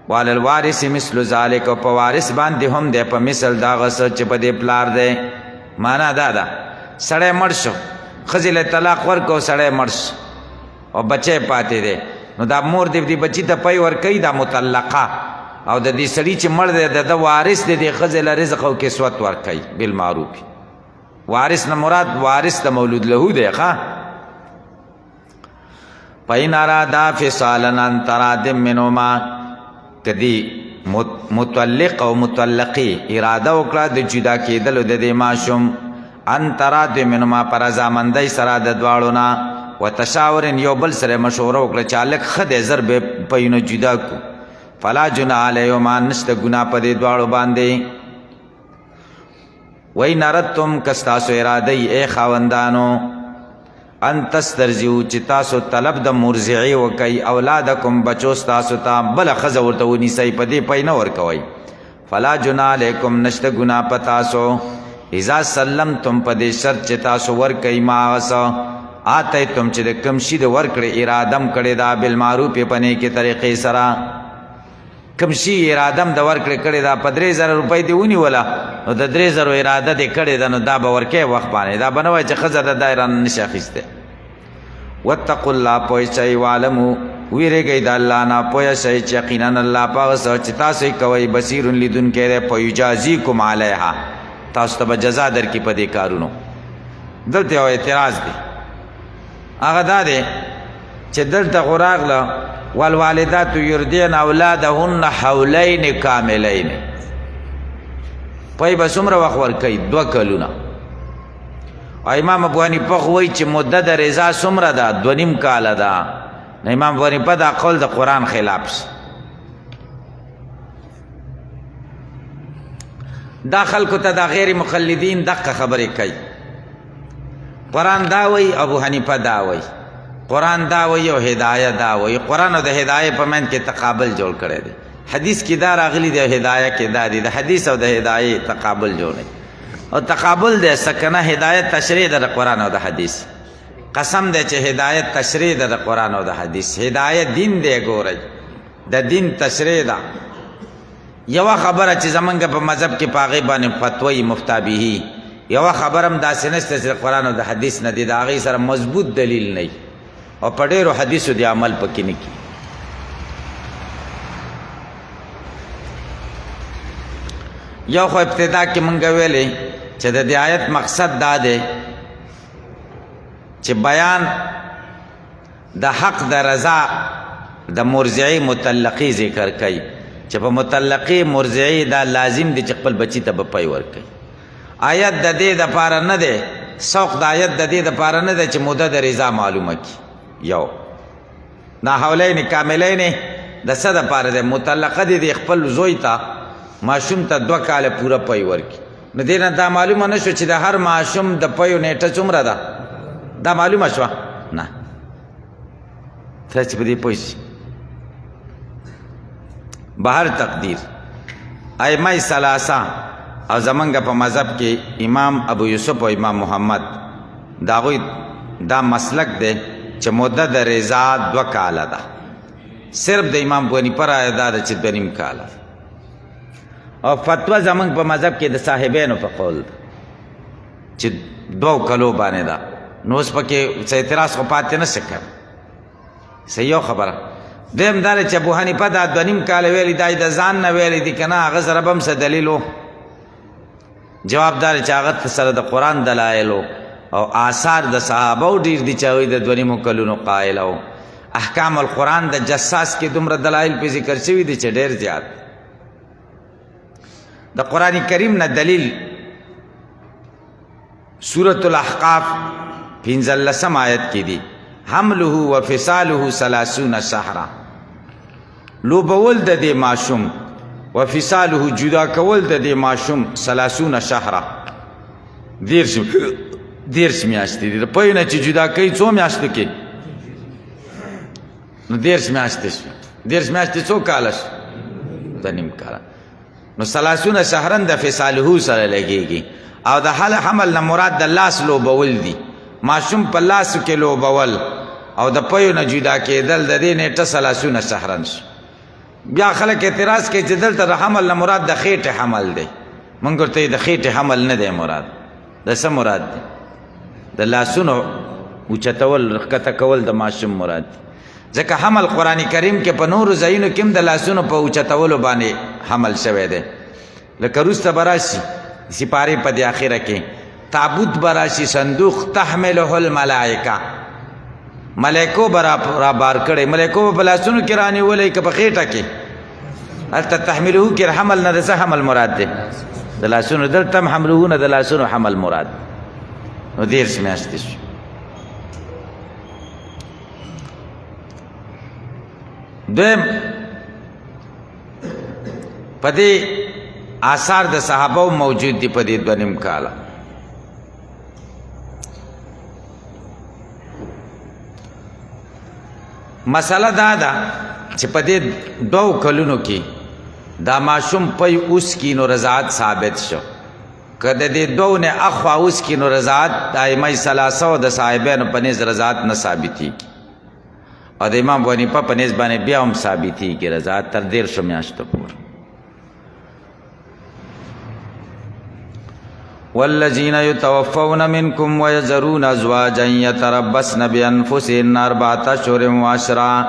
وعلى الوارث مثل ذلك، او په وارث باندې هم دی په مثل د هغه څه چې په دې پلار دی. معنا دا ده سړی مړ شو، ښځې له طلاق ورکو، سړی مړ شو او بچی پاتې دی، نو دا مور دې بچي ته پی ورکوي، دا مطلقه، او د دې سړي چې مړ دی د ده وارث دی، دې ښځې له رزق او کسوت ورکوي بالمعروف. وارث نه مراد وارث د مولود له دی. ښه فإن أرادا فصالا عن تراض منهما، کدی مطلق او مطلقی اراده وکړه د جدا کېدلو د دې ماشوم، ان تراض منهما پر رضامندۍ سره د دواړو نه، وتشاور یو بل سره مشوره وکړه چې هلک ښه دی زر به پهینو جدا کړو. فلا جناح علیهما، نشته ګناه په دې دواړو باندې. وإن أردتم که ستاسو اراده ای خاوندانو، ان تسترضعوا چې تاسو طلب د مرضعې وکئ اولادکم بچو ستاسو ته، بله ښځه ورته ونیسئ، په دې پی نه ورکوئ. فلا جناح علیکم، نشته ګناه په تاسو. اذا سلمتم په دې شرط چې تاسو ورکئ ما هغه څه آتیتم چې د کوم شي د ورکړې ارادم کړې ده، بالمعروف په نیکې طریقې سره. کوم شي ارادم د ورکړې کړې ده، په 3000 روپۍ دې ونیوله، نو د 3000 اراده دې کړې ده، نو دا به ورکوې وخت باندې، دا به نه وایي چې ښځه د دا رانه نشي اخیستی. واتقوا الله، پوه شئ، واعلموا، ویرېږئ د الله نه، پوه شئ چې یقینا الله په هغه څه چې تاسو یې کوئ بصیر لیدونکی دی، فیجازیکم علیها، تاسو ته به جزا درکړي په دې کارونو. دلته یو اعتراض دی، هغه دا دی چې دلته خو راغله والوالدات یرضعن اولادهن حولین کاملین، پی به څومره وخت ورکوي؟ 2 کلونه. او امام ابو حنیفه خو وایي چې مده د رضا څومره ده؟ 2.5 کاله ده. نو امام ابو حنیفه دا قول د قرآن خلاف شي. دا خلکو ته دا غیر مقلدین دقه خبرې کوي. قرآن دا وایي، ابو حنیفه دا وایي، قرآن دا وایي او هدایه دا وایي. قرآن او د هدایه په منځ کې تقابل جوړ کړی دی. حدیث کې دا راغلی دی، هدایه کې دا دی، د حدیث او د هدایه تقابل جوړ دی. او تقابل دی سکنه هدایت تشریح ده د قرآن او د حدیث. قسم دی چې هدایت تشریح ده د قرآن او د حدیث. هدایت دین دی، ګورئ د دین تشریح ده. یوه خبره چې زمونږ په مذهب کې په هغې باندې فتوی مفتابهي، یوه خبره هم داسې نشته چې د قرآن او د حدیث نه دی، د هغې سره مضبوط دلیل نه، او په ډېرو حدیثو دی عمل پکې نه کي. یو خو ابتدا کې مونږ ویلې چې د دې آیت مقصد دا دی چې بیان د حق د رضا د مرضعې مطلقې ذکر کوي، چې په مطلقې مرضعې دا لازم دی چې خپل بچي ته به پی ورکوي. آیت د دې دپاره نه دی سوق د آیت د دې دپاره نه ده چې موده د رضا معلومه کي یو دا حولین کاملین د څه دپاره دی مطلقه دي د خپل زوی ته ماشوم ته 2 کاله پوره پی ورکي نو دې نه دا معلومه نه شو چې د هر ماشوم د پیو نیټه څومره ده دا معلومه شوه نه ته چې په دې پوه شي بهر تقدیر ائمه ثلاثه او زمونږ په مذهب کې امام ابو یوسف او امام محمد د هغوی دا مسلک دی چې مده د رضا 2 کاله ده صرف د امام ابو حنیفه رایه دا ده چې 2.5 کاله او فتوا زمونږ په مذهب کې د صاحبینو په قول ده چې 2 کلو باندې ده نو اوس پکې څه اعتراض خو پاتې نه شي کوي صحیح خبره دویم دا چې ابو حنیفه دا 2.5 کاله ویلي دا د ځان نه ویلي دي که نه هغه سره به هم څه دلیل و جواب دا چې هغه سره د قرآن دلایل او آثار د صحابه ډېر دي چې هغوی د 2.5 کلونو قایل او احکام القرآن د جساس کې دومره دلایل پې ذکر شوي دي چې ډېر زیات د قرآن کریم نه دلیل سورة الاحقاف 15 آیت کې دي حمله و فصاله 30 شهرا لوبول د دې ماشوم و فصاله جدا کول د دې ماشوم 30 شهرا 10 میاشتې دي د پیو نه چې جدا کوي څو میاشتو کې نو 10 میاشتې شو 10 میاشتې څو کاله شو 2.5 کاله نو 30 شهرا د فصاله سره لګېږي او د حمل نه مراد د لاس لوبول دي ماشوم په لاسو کې لوبول او د پیو نه جدا کېدل د دې نیټه 30 شهرا شو بیا خلک اعتراض کوي چې دلته د حمل نه مراد د خېټې حمل دی موږ ورته د خېټې حمل نه دی مراد د څه مراد دی د لاسونو اوچتول ښکته کول د ماشوم مراد دی ځکه حمل قرآن کریم کې په نورو ځایونو کې هم د لاسونو په اوچتولو باندې حمل شوی دی لکه وروسته به راشي سپارې په دې اخره کې تابوت به راشي صندوق تحمله الملائکه ملائکو به را بار کړی ملائکو به په لاسونو کې رانیولی که په خېټه کې هلته تحملهو کې حمل نه د څه حمل مراد دی د لاسونو دلته هم حملهو نه د لاسونو حمل مراد نو 10 میاشتې شو دویم په دې آثار د صحابه موجود دي په دې 2.5 کاله مسله دا ده چې په دې 2 کلونو کې دا ماشوم پی اوس کی نو رضاعت ثابت شو که د دې 2 نه اخوا اوس کی نو رضاعت د ائمه ثلاثه او د صاحبینو په نزد رضاعت نه ثابتېږي او د امام ابو حنیفه په نسبت باندې بیا هم ثابتېږي رضاعت تر 13 میاشتو پورې والذین یتوفون منکم ویذرون ازواجا یتربصن بانفسهن 4 اشهر و عشرا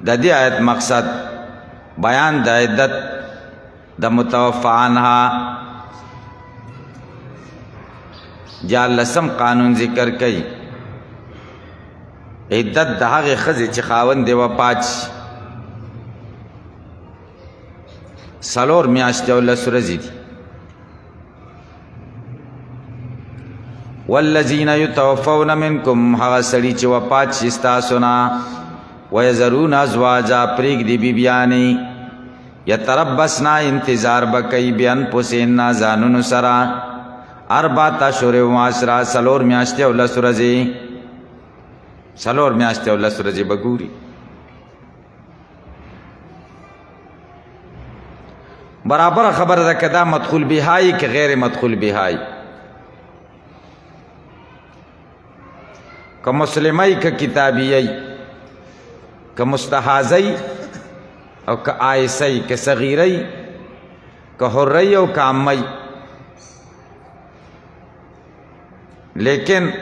د دې آیت مقصد بیان د عدت د متوفی عنها جالسم قانون ذکر کئی عدت د هغې ښځې چې خاوند یې وفات شي 4 میاشتې او 10 ورځې دي والذین یتوفون منکم هغه سړي چې وفات شي ستاسو نه ویذرون ازواجا پرېږدي بیبیانې یتربصن انتظار به کوي بانفسهن ځانونو سره 4 اشهر و عشرا 4 میاشتې او 10 ورځې 4 میاشتې او 10 ورځې به ګوري برابر خبره ده که دا مدخول بهایی که غیر مدخول بهایی که مسلمی که کتابیی که مستحاضی او که آیسی که صغیری که حری او که عمی لیکن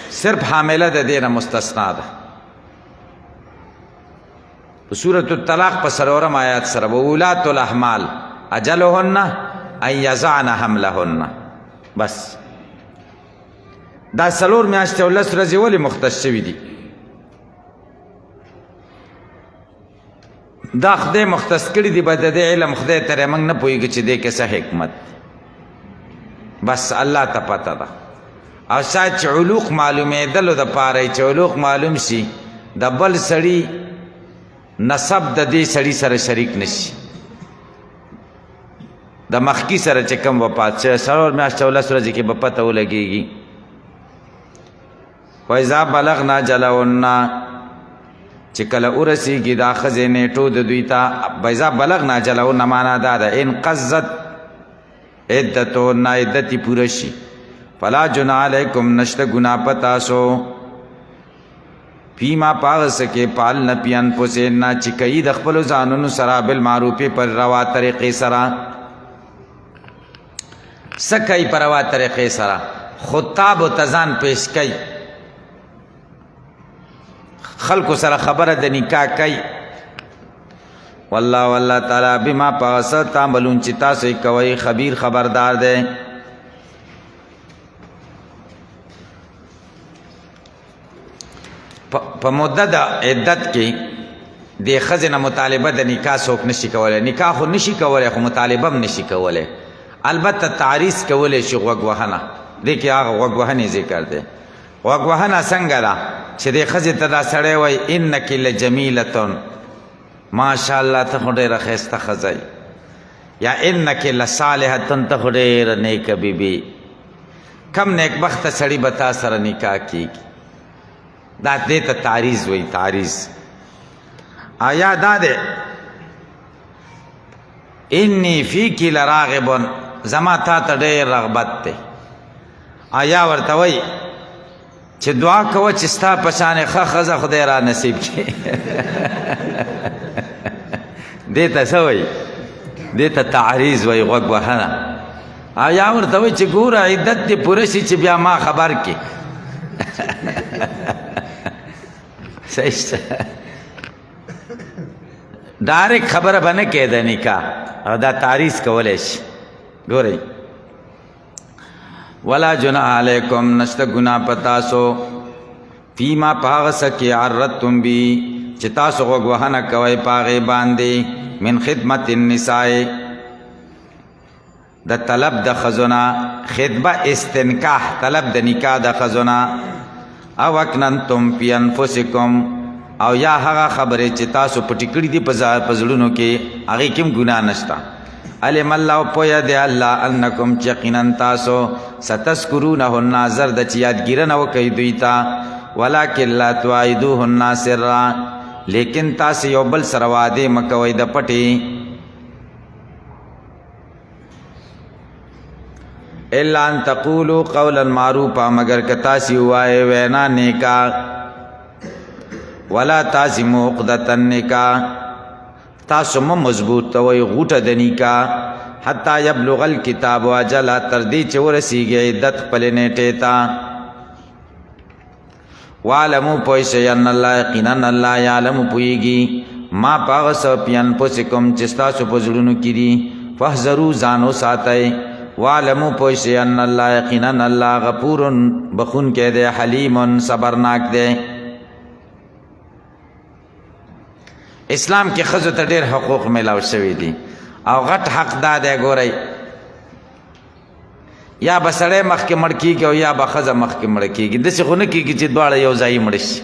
صرف حامله د دینه مستثنا ده په سورة الطلاق په 4 آیات سره وولات الاحمال اجلهن ان یضعن حملهن بس دا 4 میاشتې او 10 ورځې ولې مختص شوي دي دا خدای مختص کړي دي به د دې علم خدای ترې موږ نه پوهېږو چې دې کې څه حکمت بس الله ته پته ده. او شاید چې علوق معلومېدلو دپاره چې علوق معلوم شي د بل سړي نسب د دې سړي سره شریک نشي. د مخکې سره چې کوم وفات شوی 4 میاشتې 11 ورځې کې به پته ولګېږي. وإذا بلغنا أجلهن چې کله ورسېږي دا ښځې نیټو د دوی ته. وإذا بلغنا أجلهن معنا دا ده انقضت عدتهن عدت یې پوره شي. فلا جناح علیکم نشته ګناه په تاسو فیما په هغه څه کې پالن فی انفسهن چې کوي د خپلو ځانونو سره بالمعروفې پر روا طریقې سره. څه کوي په روا طریقې سره؟ خطاب ورته ځان پیش کوي، خلکو سره خبره د نکاح کوي. والله تعالی بما په هغه څه تعملون چې تاسو یې کوئ خبیر خبردار دی. په مدت د عدت کې د ښځې نه مطالبه د نکاح څوک نشي کولی. نکاح خو نشي کولی خو مطالبه هم نشي کولی. البته تعریض کولی شي غوږ وهنه. دې کې هغه غوږ وهنې ذکر دی. غوږ وهنه څنګه ده چې دې ښځې ته دا سړی وایي انک لجمیلتن ماشاءالله ته خو ډېره ښایسته ښځه یا انک لصالحتن ته خو ډېره نیکه بیبي. کم نیکبخته سړي به تا سره نکاح کېږي. دا دې ته تعریض وایي. تعریض آیا دا دی انی فیکی لراغبن زما تا ته ډېر رغبت دی. آیا ورته وایي چې دعا کوه چې ستا په شانې ښه ښځه خدای را نصیب کړي. دې ته څه وایي؟ دې ته تعریض وایي غوږ وهنه. آیا ورته وایي چې ګوره عدت دې پوره شي چې بیا ما خبر کړي. صحیح شته. ډایرکټ خبره به نه کوې د نکاح او دا تعریض کولی شي. ګورئ ولا جناح علیکم نشته ګناه په تاسو فیما په هغه څه کې عرضتم بی چې تاسو غوږ وهنه کوئ په هغې باندې من خدمت النساء د طلب د ښځو نه. خدمه استنکاح طلب د نکاح د ښځو نه. او اکننتم فی انفسکم او یا هغه خبرې چې تاسو پټې کړي دي په زړونو کې هغې کې هم ګناه نشته. علم الله پوهه دی الله انکم چې یقینا تاسو ستذکرونهن زر د چې یادګیرنه وکئ دوی ته ولکن لا تواعدوهن سرا لیکن تاسو یو بل سره وعدې مه کوئ د پټې. الا ان تقولوا قولا معروفا مگر که تاسې ووایئ وینا نیکه ولا تعزموا عقدة النکاح تاسو مه مضبوطوئ غوټه د نکاح حتی یبلغ الکتاب اجله تر دې چې ورسیږي عدت خپلې نیټې ته. واعلموا پوه شئ ان الله یقینا الله یعلم پوهېږي ما په هغه څه فی انفسکم چې ستاسو په زړونو کې دي. فاحذروا ځان وساتئ. واعلموا پوه شئ ان الله یقینا الله غفور بخونکی دی حلیم صبرناک دی. اسلام کې ښځو ته ډېر حقوق میلاو شوي دي او غټ حق دا دی ګورئ یا به سړی مخکې مړ کېږي او یا به ښځه مخکې مړه کېږي. داسې خو نه کېږي چې دواړه یو ځای مړه شي.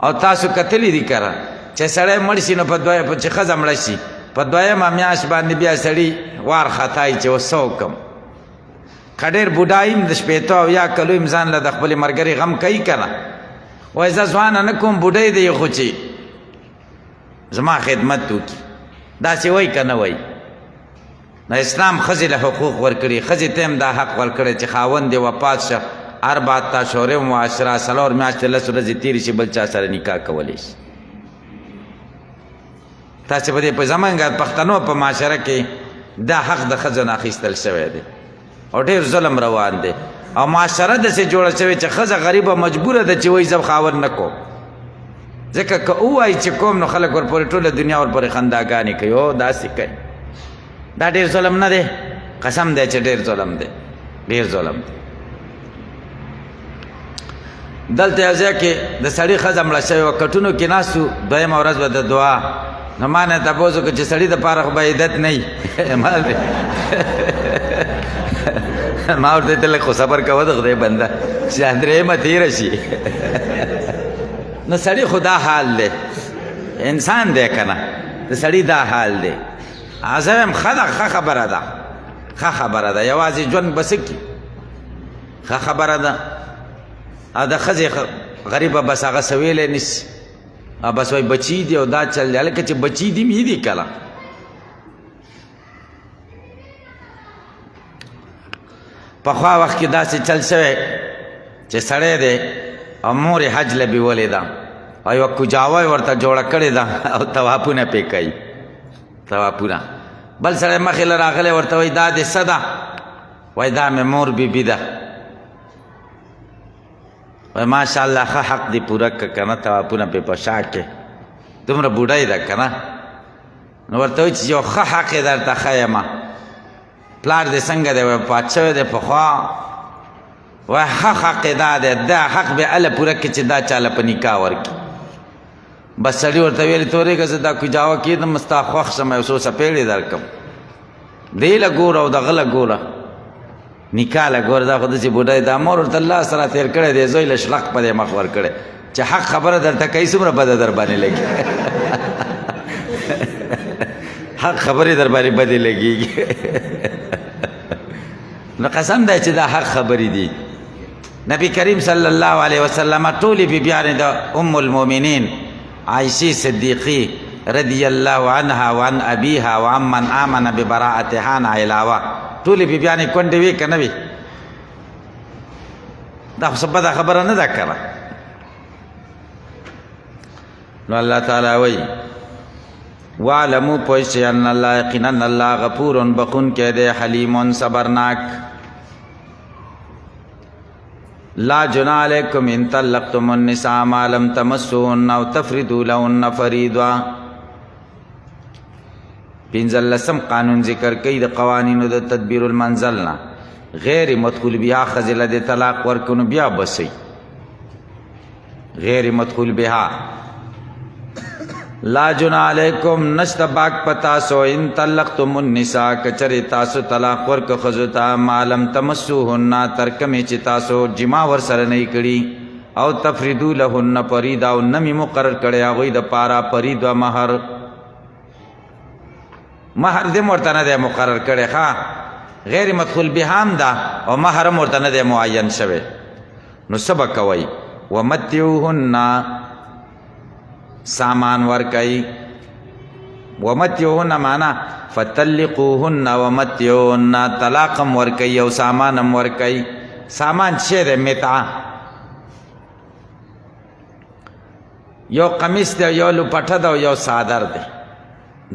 او تاسو کتلی دي که نه چې سړی مړ شي نو چې ښځه مړه شي په دویمه میاشت باندې بیا سړي وار خطایي چې اوس څه وکړم. که ډېر بوډا یم د شپېتو او یا کلو یم ځان له د خپلې ملګرې غم کوي که نه وایي زه ځوانه نه کوم بوډۍ دی خو چې زما خدمت وکړي. داسې وایي که نه وایي؟ نو اسلام ښځې له حقوق ورکړي. ښځې ته هم دا حق ورکړی چې خاوند دې وفات شه 4 اشهر و 10 4 میاشتې 10 ورځې تېرې شي بل چا سره نکاح کولی شي. تاسې په دې په زمونږ پښتنو په معاشره کې دا حق د ښځو نه اخیستل شوی دی او ډېر ظلم روان دی او معاشره داسې جوړه شوې چې ښځه غریبه مجبوره ده چې وایي زه خاوند نه کوم. ځکه که ووایي چې کوم نو خلک ورپورې ټوله دنیا ورپورې خنداګانې کوي او داسې کوي. دا ډېر ظلم نه دی؟ قسم دی چې ډېر ظلم دی. ډېر ظلم دی. دلته یو ځای کې د سړي ښځه مړه شوې وه کټونو کې ناست و. دویمه ورځ به د دعا نو ما نه تپوس وکړه چې سړي دپاره خو به عدت نه وي ما ورته ته لږ خو صبر کوه د خدای بنده چې درېیمه تېره شي نو سړي خو دا حال دی انسان دی که نه د سړي دا حال دی زه وایم ښه ده ښه خبره ده ښه خبره ده یوازې ژوند به څه کړي ښه خبره ده او د ښځې غریبه بس هغه څه ویلی نیسي بس وایي بچي دي او دا چل دی هلکه چې بچي دي مې دي کله پخوا وخت کې داسې چل شوی چې سړی دی او مور یې حج له بیولې ده او یوه کوجاوه یې ورته جوړه کړې ده او طوافونه پرې کوي طوافونه بل سړی مخې له راغلی ورته وایي دا دې څه ده وایي دا مې مور بیبي ده وایي ماشاءالله ښه حق دې پوره کړه که نه طوافونه پرې په شا کې دومره بوډۍ ده که نه نو ورته وایي چې یو ښه حق یې درته ښیمه پلار دې څنګه دی وایي پات شوی دی پخوا وایي ښه حق یې دا دی دا حق به هله پوره کړي چې دا چاله په نکاح ورکړي بس سړي ورته ویلې تورېږه زه دا کوجاوه کېدم ستا خوښ شم یو څو څپېړې درکړم دې له ګوره او دغه له ګوره نکاح له ګوره دا خو داسې بوډۍ دا مور ورته الله سره تېر کړی دی زوی له شلق په دې مخ ورکړی چې حق خبره درته کوي څومره بده در باندې لګي حق خبرې در باندې بدې لګېږي نو قسم دی چې دا حق خبرې دي نبی کریم صلی الله علیه وسلم ټولې بیبیانې د ام المؤمنین عائشې صدیقی رضی الله عنها وعن ابیها وعن من آمن ببراءتها نه علاوه ټولې بیبیانې کونډې وې که نه وې دا خو څه بده خبره نه ده که نه نو الله تعالی وایي واعلموا پوه شئ ان الله یقینا الله غفور بخونکی دی حلیم صبرناک لا جناح علیکم ان طلقتم النساء ما لم تمسوهن او تفردوا لهن فریضا پنځلسم قانون ذکر کوي د قوانینو د تدبیر المنزل نه غیر مدخول بها ښځې له دې طلاق ورکړو نو بیا بسئ غیر مدخول بها لا جناح علیکم نشته باک پتا سو ان طلقتم النساء کچری تاسو طلاق ورک ښځو ته ما لم تمسوهن تر کومې چې تاسو جما ورسره نه کړي او تفریدو لهن فریضه او نه مې مقرر کړی هغوی دپاره فرید و مهر مهر دې ورته نه دی مقرر کړی ښه غیر مدخول بها هم ده او مهر هم ورته نه دی معین شوی نو څه به کوئ ومتعوهن سامان ورکئی ومتعوهن معنا فتلقوهن ومتعوهن طلاقم ورکئی او سامانم ورکئی سامان چه ده متعه یو قمیص ده یو لپټه ده یو صادر ده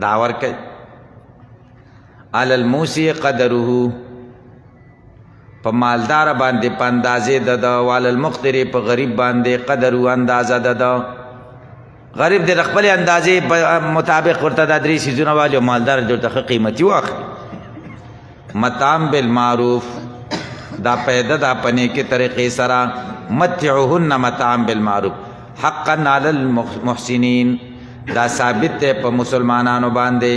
دا ورکئی علی الموسی قدره په مالدار باندې په اندازې ده وعلی المقتر په غریب باندې قدره اندازه ده غریب دې د خپلې اندازې مطابق ورته دا درې څیزونه والي او مالدار دې ورته ښه قیمتي واخلي متام بالمعروف دا پیدا دا په نیکې طریقې سره متعوهن متام بالمعروف حقا علی المحسنین دا ثابت دی په مسلمانانو باندې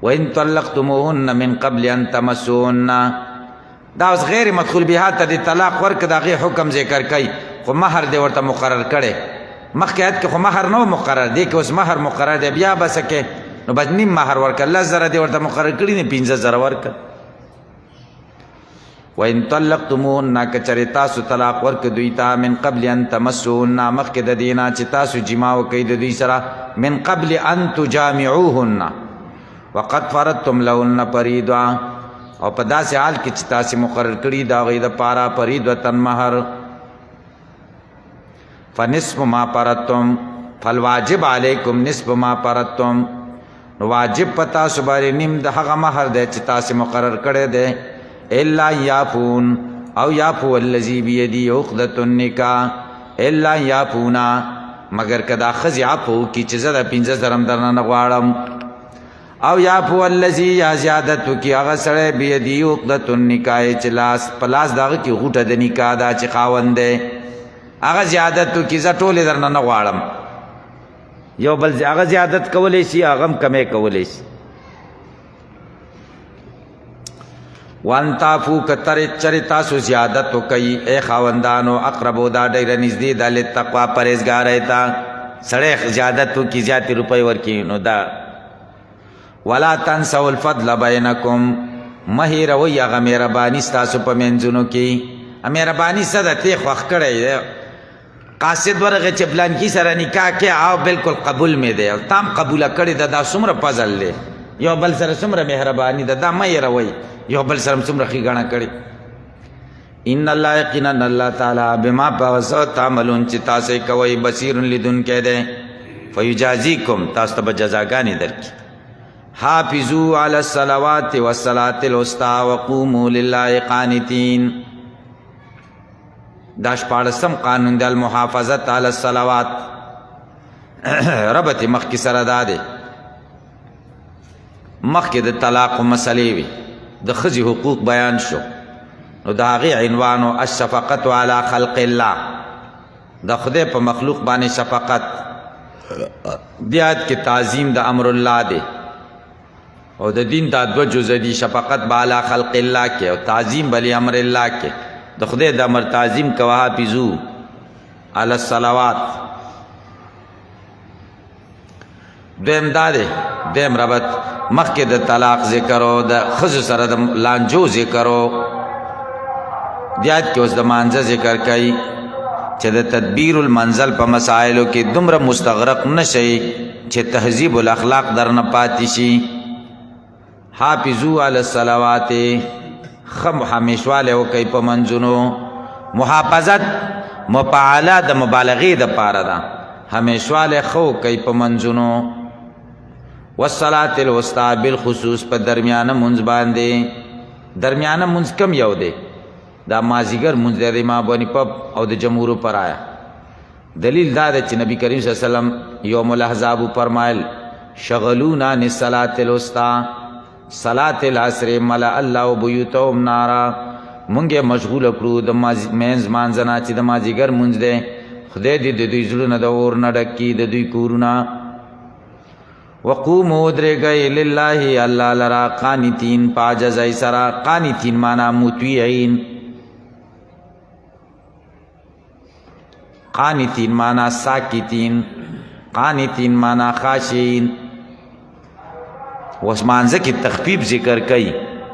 وان طلقتموهن من قبل ان تمسوهن دا اوس غیر مدخول بها ته د طلاق ورک د هغې حکم ذکر کوي خو مهر دې ورته مقرر کړی مخکې آیت کې خو مهر نه مقرر دی که اوس مهر مقرر دی بیا به څه کې نو بس نیم مهر ورکړه 10,000 دې ورته مقرر کړي نه 15,000 ورکړه وان طلقتموهن که چېرې تاسو طلاق ورکړه دوی ته من قبل ان تمسوهن مخکې د دې نه چې تاسو جما وکئ د دوی سره من قبل ان تجامعوهن وقد فرضتم لهن فریضه او په داسې حال کې چې تاسې مقرر کړي د هغوی دپاره فریضة مهر فنصف ما فرضتم فالواجب علیکم نصف ما فرضتم نو واجب په تاسو باندې نیم د هغه مهر دی چې تاسې مقرر کړی دی الا یعفون او یعفو الذی بیدی عقدة النکاح الا یعفونا مگر که دا ښځې عفو وکړي چې زه د 15,000 درنه نه غواړم او یعفو الذی یا زیادت وکړي هغه سړی بیدی عقدة النکاح چې په لاس د هغه کې غوټه د نکاح ده چې خاوند دی هغه زیادت وکړي زه ټولې درنه نه غواړم یو بل هغه زیادت کولی شي هغه هم کمی کولی شي. وان تعفو کتر چر تاسو زیادت وکړئ ای خاوندانو اقربو دا ډېره نږدې ده للتقوا پرهیزګارۍ ته. سړی زیادت وکړي زیاتې روپۍ ورکړي نو دا. ولا تنسوا الفضل بینکم مه هېروئ هغه مهرباني ستاسو په منځونو کې. مهرباني څه ده؟ تی خوښ کړی دی قاصد ورغی چې پلانکي سره نکاح کې او بالکل قبول مې دی او تام قبوله کړې ده. دا څومره فضل دی یو بل سره څومره مهرباني ده. دا مه هېروئ یو بل سره څومره ښېګڼه کړې. ان الله یقینا الله تعالی بما پغسو تعملون چې تاسو یې کوئ بصیر لیدونکی دی. فیجازیکم تاسو ته به جزاګانې درکړي. حافظوا علی الصلوات والصلاة الوسطى وقوموا لله قانتین. دا شپاړسم قانون دی المحافظت علی الصلوات. ربط مخکې سره دا دی مخکې د طلاق مسلې وي د ښځې حقوق بیان شو نو د هغې عنوان و الشفقت علی خلق الله. د خدای په مخلوق باندې شفقت. دې آیت کې تعظیم د امر الله دی او د دین دا دوه جزء دي. شفقت به علی خلق الله کې او تعظیم به امر الله کې. د خدای د امر تعظیم کوه. حافظو علی الصلوات. دویم دا دی دویم ربط مخکې د طلاق ذکر او د ښځو سره د لانجو ذکر او دې آیت کې اوس د مانځه ذکر کوي چې د تدبیر المنزل په مسایلو کې دومره مستغرق نه شئ چې تهذیب الاخلاق در نه پاتې شي. حافظو علی الصلوات همیشوالی وکئ په منځونو. محافظت مفعله د مبالغې دپاره ده. همیشوالی ښه وکئ په منځونو. والصلاة الوسطى بالخصوص په درمیانه منځ باندې. درمیانه منځ کم یو دی؟ دا مازدیګر منځ دی د امام ابو حنیفه او د جمهورو پر آیا. دلیل دا دی چې نبی کریم صلی الله علیه وسلم یوم الاحزاب فرمایل شغلونا عن الصلاة الوسطى صلاة العصر ملأ الله بیوتهم نارا. مونږ مشغوله کړو د منځ مانځه نه چې د مازدیګر منځ دی. خدای دې د دوی زړونه د اور نه ډک کړي د دوی کورونه. وقوموا ودرېږئ لله الله لرا قانتین په عاجزۍ سره. قانتین معنا مطیعین. قانتین معنا ساکتین. قانتین معنا خاشعین. اوس مانځه کې تخفیف ذکر کوي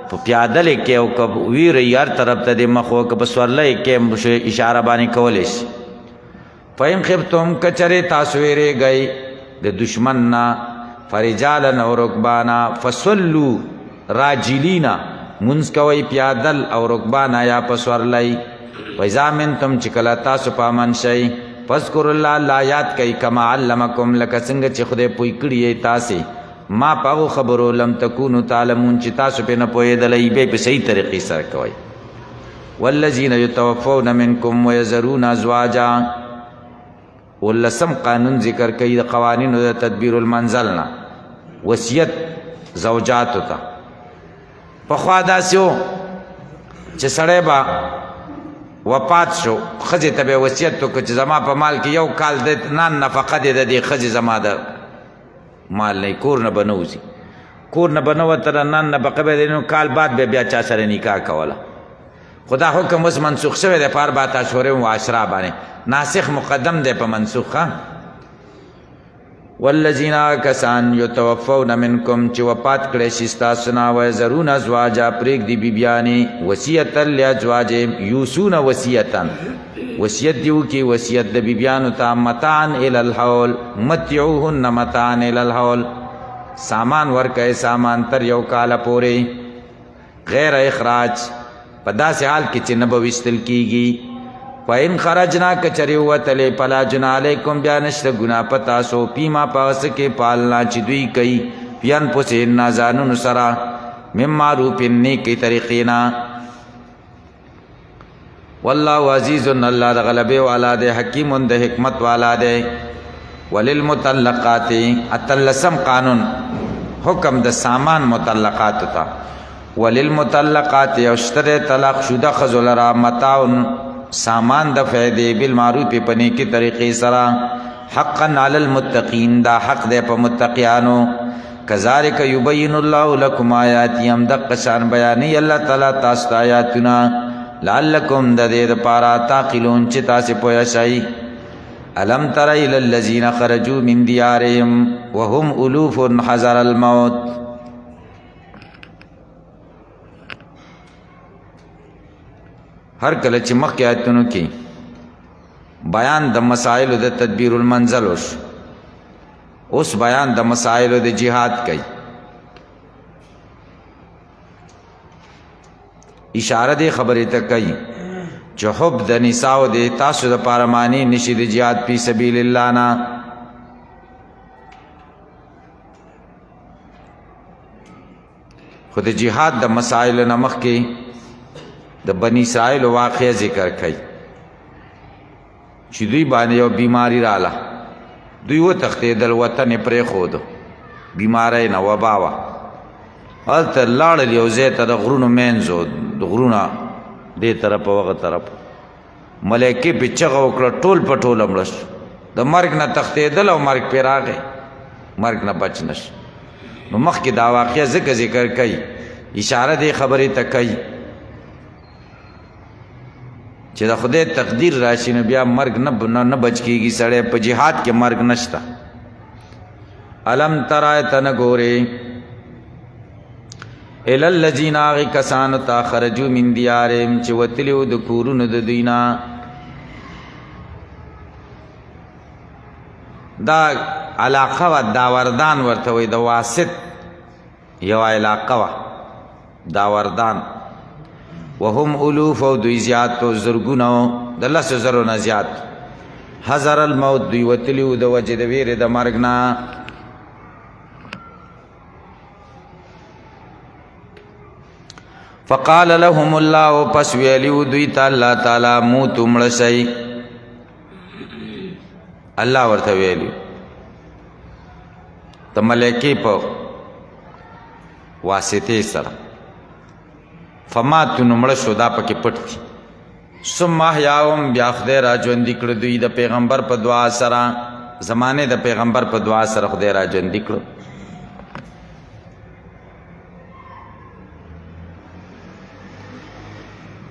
په پیادلې کې او که ویرې هر طرف ته د مخ او که په سورلۍ کې اشاره باندې کولی شي. فإن خفتم که چرې تاسو ویرېږئ د دشمن نه فرجالا او رکبانا فصلوا راجلینا منځ کوئ پیادل او رکبانا یا په سورلۍ. وإذا منتم چې کله تاسو په امن شئ فاذکروا الله الله یاد کوئ کما علمکم لکه څنګه چې خدای پوی کړي یې تاسې ما پاغو خبرو لم تکونو تعلمون چې تاسو پې نه پوهېدلی بیا په صحیح طریقې سره کوئ. والذین یتوفون منکم ویذرون ازواجا. ولسم قانون ذکر کوي د قوانینو د تدبیر المنزل نه. وصیت زوجاتو ته. پخوا داسې و چې سړی به وفات شو ښځې ته به یې وصیت وکړو چې زما په مال کې یو کال د نان نفقه دی د دې ښځې زما د مال نه کور نه به نه وځي. کور نه به نه وتله نان نفقه به نو کال بعد به بیا چا سره نکاح کوله. خو دا حکم اوس منسوخ شوی دی په 4 اشهر و عشره باندې. ناسخ مقدم دی په منسوخه. والذین کسان یتوفون منکم چې وفات کړی شي ستاسو نه ویذرون ازواجا پرېږدي بیبیانې وصیتا لازواجهم یوصون وصیتا وصیت دی وکړي وصیت د بیبیانو ته متاعا الی الحول متعوهن متاعا الی الحول. سامان ورکئ سامان تر یو کاله پورې غیر اخراج په داسې حال کې چې نه به ویستل کېږي. فإن خرجنا کچری وتلې فلا جناح علیکم بیا نشته ګناه په تاسو فیما په هغه کې پالنا چې دوی کوي فی انفسهن ځانونو سره من معروف نیکې طریقې نه. والله عزیز الله د غلبې والا دی حکیم د حکمت والا دی. وللمطلقات اتلسم قانون حکم د سامان مطلقات ته. وللمطلقات یشتر طلاق شده ښځو لره متاع سامان د فائدې بالمعروف په نیکې طریقې سره حقا علی المتقین دا حق دے پا متقیانو کذالک یبین اللہ لکم آیاتی ہم دقشان بیانی اللہ تعالی تاست آیاتنا لعلکم دا دید پارا تاقلون چتا سے پویا شائی الم تر الی الذین خرجوا من دیارهم وهم الوف حذر الموت ہر کله چې مخکې آیتونو کې بیان د مسائلو د تدبیر المنزل وش اوس بیان د مسائلو د جهاد کوي اشاره دی خبرې ته کوي چې حب د نساء د تاسو د پاره معنی نشي د جهاد فی سبیل الله نه خو د جهاد د مسائلو نه مخکې د بنی اسرائیل واقعه ذکر کړي چې دوی باندې یو بیماری رااله دوی وتښتېدل وطن یې پرېښود بیماری نه وبا وه هلته لاړل یو ځای ته د غرونو منځ و د غرونه دې طرف هغه طرف ملایکې پې چغه وکړه ټول په ټوله مړه شو د مرګ نه تښتېدل او مرګ پې راغی مرګ نه بچ نه شو نو مخکې دا واقعه ځکه ذکر کوي اشاره دې خبرې ته کوي چې د خدای تقدیر راشي نو بیا مرګ نه بچ کېږي سړی په جهاد کې مرګ نشته الم تر ته نه ګورې الی الذین هغې کسانو ته خرجوا من دیارهم چې وتلي وو د کورونو د دوی نه دا علاقه وه داوردان ورته وایي د واسط یوه علاقه وه داوردان وهم الوف او دوی زیات و زرګونه د 10,000 نه زیات حذر الموت دوی وتلي وو د وجې د ویرې د مرګ نه فقال لهم الله پس ویلیو دوی ته الله تعالی موتو مړه شئ الله ورته ویلیو د ملایکې په واسطې سره فماتو نو مړه شو دا پکې پټ دي ثم احیاهم بیا خدای را ژوندي کړه دوی د پیغمبر په دعا سره زمانې د پیغمبر په دعا سره خدای را ژوندي کړه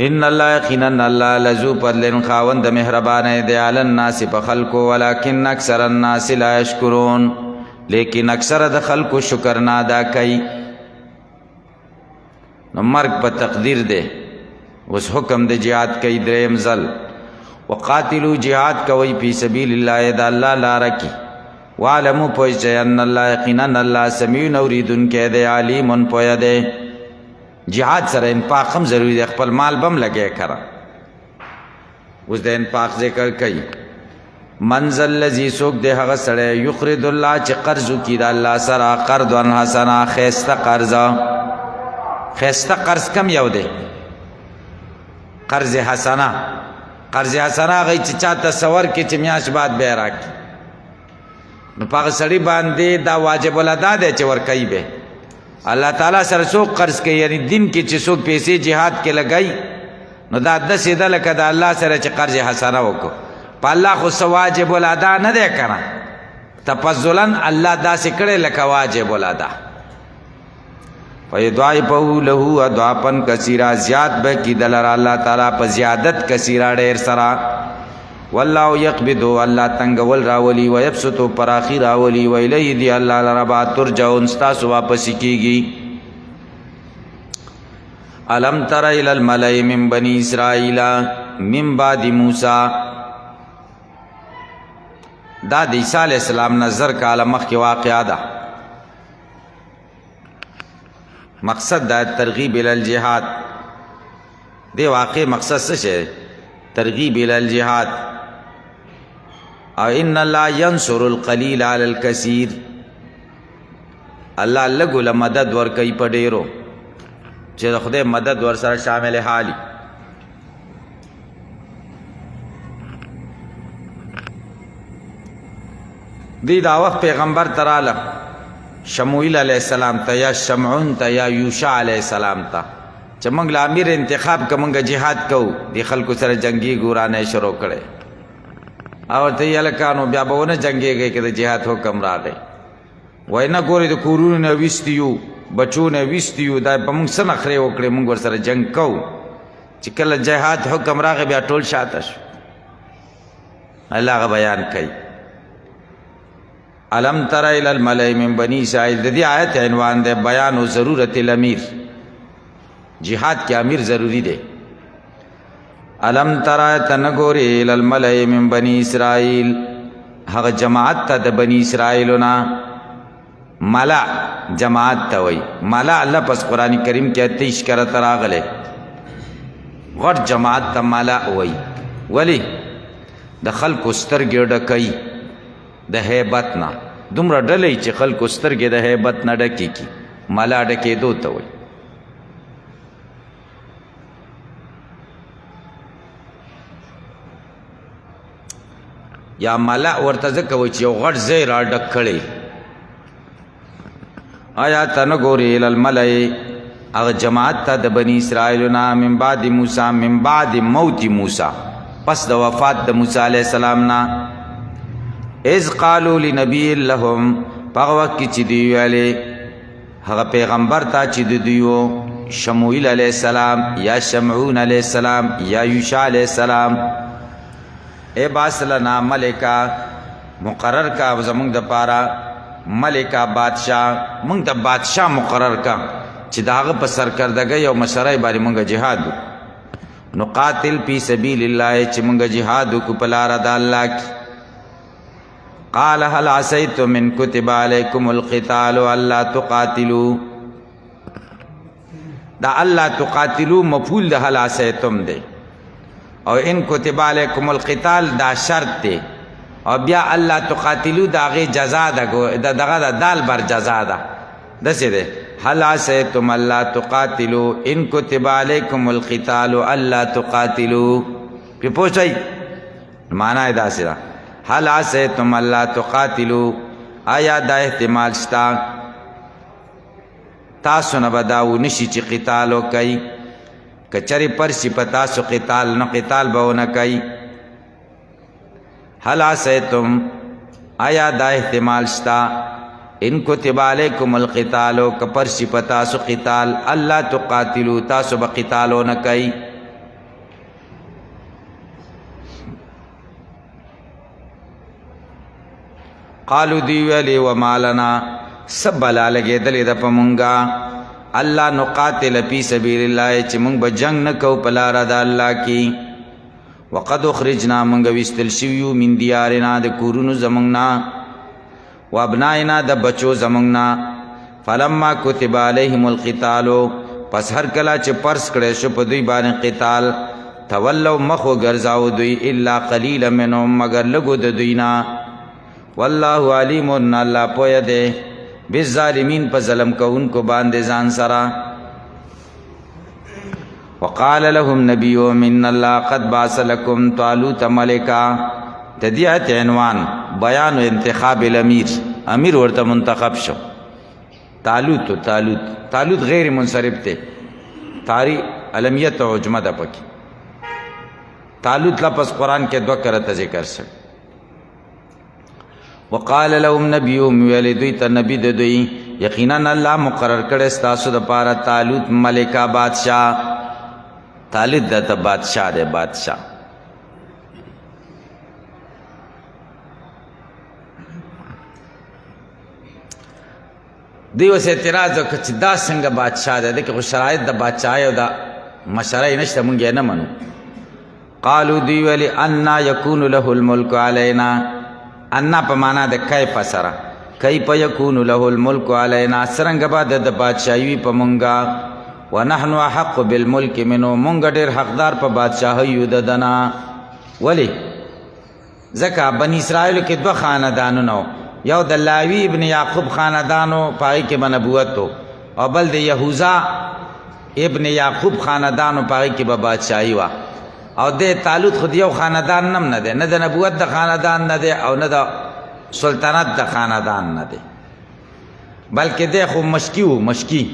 ان الله یقینا الله لذو فضل خاوند مهربانه دی علی الناس په خلقو ولکن اکثر الناس لا یشکرون لیکن اکثر د خلقو شکر نه ادا کوي نو مرګ په تقدیر دی اوس حکم د جهاد کوي دریم ځل وقاتلو جهاد کوي فی سبیل الله د الله لاره کې وعلمو پوه چې ان الله یقینا الله سمیع اوریدونکی دی علیم پوه دی جهاد سره انفاق هم ضروری دی خپل مال بم لګی کړه اوس د انفاق ذکر کوي منزل الذی څوک دی هغه سړی یقرض الله چې قرض وکړي د الله سره قرضا حسنا ښایسته قرضه ښایسته قرض کم یو دی قرض حسنه قرض حسنه هغه چې چا تصور کې چې میاشت بعد بیا راکړي نو په هغه سړي باندې دا واجب الادا دی چې ورکوي به الله تعالی سره څوک قرض کوي یعنی دین کې چې څوک پیسې جهاد کې لګای نو دا داسې ده لکه د الله سره چې قرض حسنه وکړو په الله خو څه واجب الادا نه دی که نه تفضلا الله داسې کړی لکه واجب الادا فیضاعفه له اضعافا کثیرا زیات به کړي دلره الله تعالی په زیادت کثیره ډېر سره والله یقبض الله تنگول راولی و یبسط پراخی راولی و الیه دی الله لربا ترجعون ستاسو واپس کیږي الم تر الی الملأ من بنی اسرائیل من بعد موسی دا د عیسی علیہ السلام نظر کاله مخکې واقعا ده مقصد دا ترغیب الی الجهاد دی واقع مقصد څه شی ترغیب الی الجهاد او ان الله ينصر القليل على الكثير الله لګو له مدد ور کوي په ډیرو چې د خدای مدد ور سره شامل حالي دی دا وخت پیغمبر تراله شموئیل علیہ السلام ته یا شمعون ته یا یوشع علیہ السلام ته چې موږ له امیر انتخاب که موږ جهاد کوو دی خلکو سره جنگي ګورانه شروع کړي او ته یې هلکانو بیا به ونه جنګېږئ که د جهاد حکم راغی وایي نه ګورئ د کورونو نه ویستي یو بچو نه ویستي یو دا په موږ څه نخرې وکړې موږ ورسره جنګ کوو چې کله جهاد حکم راغی بیا ټول شاته شو الله هغه بیان کوي الم تر الی الملأ من بنی اسرائیل د دې آیت عنوان دی بیان ضرورت الامیر جهاد کې امیر ضروری دی الم تر تنګوري الی الملأ من بنی اسرائیل هغه جماعت ته د بنی اسرائیلنا ملا جماعت ته وای ملا لفظ قرآن کریم کې 23 کرته راغله غټ جماعت ته ملا وای ولی د خلکو سترګې ډکوي د هیبت نه دومره ډلې چې خلکو سترګې د هیبت نه ډکې کی ملا ډکېدو ته وای یا ملا ورته ځکه وایي چې یو غټ ځای را ډک کړی آیا ته نه ګورې الی الملأ هغه جماعت ته د بني اسرائیلو نه من بعد موسی من بعد موت موسی پس د وفات د موسی علیه السلام نه اذ قالوا لنبی لهم په هغه وخت کې چې دوی ویلې هغه پیغمبر ته چې د دوی و شموئیل علیه السلام یا شمعون علیه السلام یا یوشع علیه السلام اے باس لنا ملکا مقرر کا زمونږ د پاره ملکا بادشاہ مونږ ته بادشاہ مقرر کا چې د هغه په سرکردګۍ او مشرۍ باندې مونږ جهاد نقاتل فی سبیل الله چې مونږ جهاد وکړو په لاره د الله کې قال هل عسیتم ان کتب علیکم القتال الا تقاتلوا دا الا تقاتلوا مفعول د هل عسیتم دی او ان کتب علیکم القتال دا شرط دی او بیا الله تقاتلوا دا غي جزا ده دغه دال بر جزا ده دسه ده هل عسیتم الله تقاتلوا ان کتب علیکم القتال الا تقاتلوا په پوښتای معنی دا سره هل عسیتم الله تقاتلوا آیا دا احتمال شتا تاسو نه بداو نشي چې قتال وکي کچری پرسی پتا سو قتال نو قتال به نه کوي هل عسیتم آیا دا احتمال شتا ان کتب علیکم القتال کپرسی پتا سو قتال الله تقاتلوا تاسو به قتال نه کوي قالو دی ویلی وما لنا سبلا لګېدلې د پمونګه الله نقاتل فی سبیل الله چې مونږ به جنگ نه کوو په لاره د الله کې وقد اخرجنا مونږ ویستل شویو من دیارنا د کورونو زمونږ نه و ابنائنا د بچو زمونږ نه فلما کتب علیهم القتال پس هر کله چې پرس کړی شو په دوی باندې قتال تولوا مخ وګرځاو دوی الا قلیلا منهم مگر لږو د دوی نه والله علیم الله پوهه دی بالظالمین په ظلم کوونکو باندې ځان سره وقال لهم نبيهم ان الله قد بعث لكم طالوت ملکا تدیعت عنوان بیان انتخاب الامیر امیر ورته منتخب شو طالوت غیر منصرف ته تاری علمیت او عجمه ده پکې طالوت لفظ قرآن کې 2 کرته ذکر شو وقال لهم نبيهم ولدوی ته نبی د دوی یقینا الله مقرر کړی ستاسو د پاره طالوت ملکا بادشاہ طالوت د بادشاہ دی بادشاہ دیو سے اعتراض وکړ چې دا څنګه بادشاہ دی دغه شرایط د بادشاہ او د مشرۍ نشته مونږ یې نه منو قالو دی ویلی انا یکون له الملک علینا انا په معنا د کیف سره کیف یکون له الملک علینا څرنګه به د بادشاہي په مونږه ونحن احق بالملک منه مونږ ډېر حقدار په بادشاہي یو ددنا ولی ځکه بني اسرائیل کې 2 خاندانونه یو د لاوی ابن یعقوب خاندانو پای کې نبوت او بل د یهوذا ابن یعقوب خاندانو پای کې به بادشاہي وا او د طالوت خو یو خاندان نم نه ده نه د نبوت د خاندان نه ده او نه د سلطنت د خاندان نه ده بلکې د خو مشکی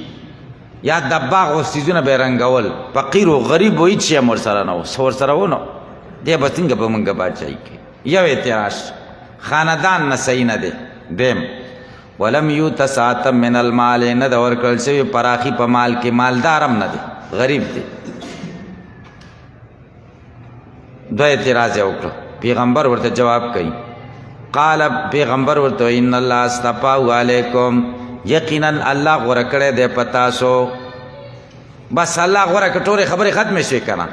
یا دباغ او سيزونه به رنگول فقیر او غریب و هیڅ مر سره نه ور سره ونه دی به څنګه به مونږه بادشاہي کې یو اعتراض خاندان نه صحیح نه دی. دیم ولم یوت ساعتا من المال نه د ورکړل شوي پراخي په مال کې مالدارم نه دی غریب دی. دو اعتراض یې وکړه پیغمبر ورته جواب کوي قال پیغمبر ورته ان الله استفاه علیکم یقینا الله غوره کړی دی په تاسو. بس الله غوره کړ ټولې خبرې ختمې شوې که نه.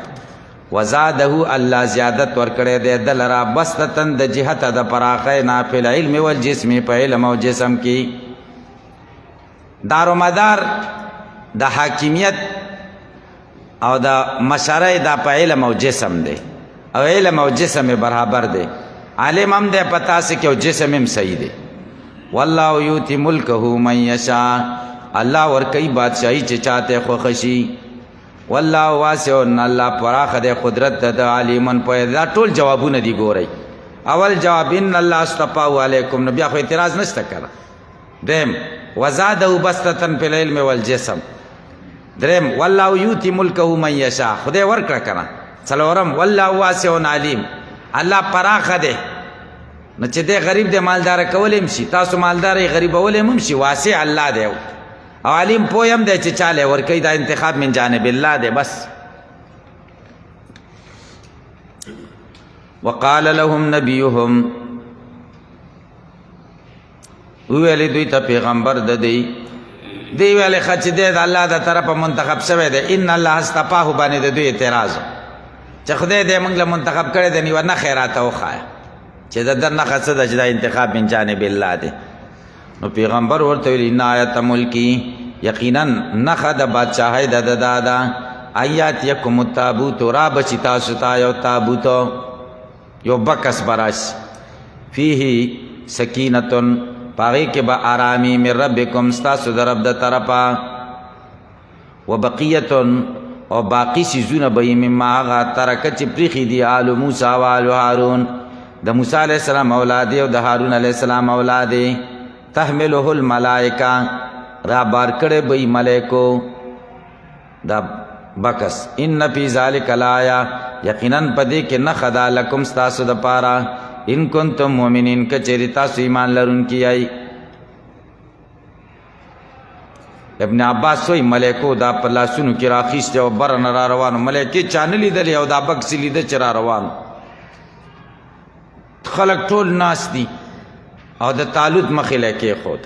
وزاده الله زیادت ورکړی دی د لره بسطتن د جهته د پراخی نه فی العلم والجسم په علم او جسم کې. دارومدار د حاکمیت او د مشرۍ دا په علم او جسم دی او علم او جسم برابر دی. عالم هم دی په تاسې کې او جسم هم صحیح دی. والله یوتی ملکه من یشاء الله ورکوي بادشاهي چې چاته خوښه شي. والله واسع الله پراخه دی قدرت د علیمن په دا ټول جوابونه دي. ګورئ اول جواب ان الله استفاه علیکم نو بیا خو اعتراض نشته کنه. دریم وزاده بسطتن فی العلم والجسم. دریم والله یوتی ملکه من یشاء خدای ورکړه کنه. څلورم والله واسع علیم الله پراخه دی نو چې دی غریب دی مالدار کولی هم شي تاسو مالدار یې غریبولی هم شي. واسع الله دی او علیم پوی هم دی چې چاله ورکوي دا انتخاب من جانب الله دی. بس وقال لهم نبیهم وویلې دوی ته پیغمبر د دی ویلې ښه چې دی د الله د طرفه منتخب شوی دی. ان الله استفاه باندې د دوی اعتراض چې خدای دې موږ له منتخب کړی دی نو نښې راته وښایه چې د ده نښه څه ده چې دا انتخاب من جانب الله دی. نو پیغمبر ورته ویل ان آیت ملکی یقینا نښه د بادشاهۍ د ده دا ده ایات یکم التابوت را بچي تاسو ته یو تابوت یو بکس براشي فیه سکینتن پاغې کې به آرامي من ربکم ستاسو د رب د طرفه وبقیتن او باقی سیزونه به یې مما هغه ترکه چې پریښي دي آل موسی و آل هارون د موسی علیه السلام اولاد او د هارون علیه السلام اولاد تحمله الملائکه را بار کړی به یې ملایکو دا بکس. ان فی ذلک لآیه یقینا په دې کې نښه ده لکم ستاسو دپاره ان کنتم مؤمنین که چیرې تاسو ایمان لرونکي یئ. ابن عباس وایي ملایکو دا په لاسونو کې راخیستی او بره نه را روانو ملایکې چا نه لیدلې او دا بکس یې لیده چې را روانو. خلک ټول ناست دي او د طالوت مخې له کېښود.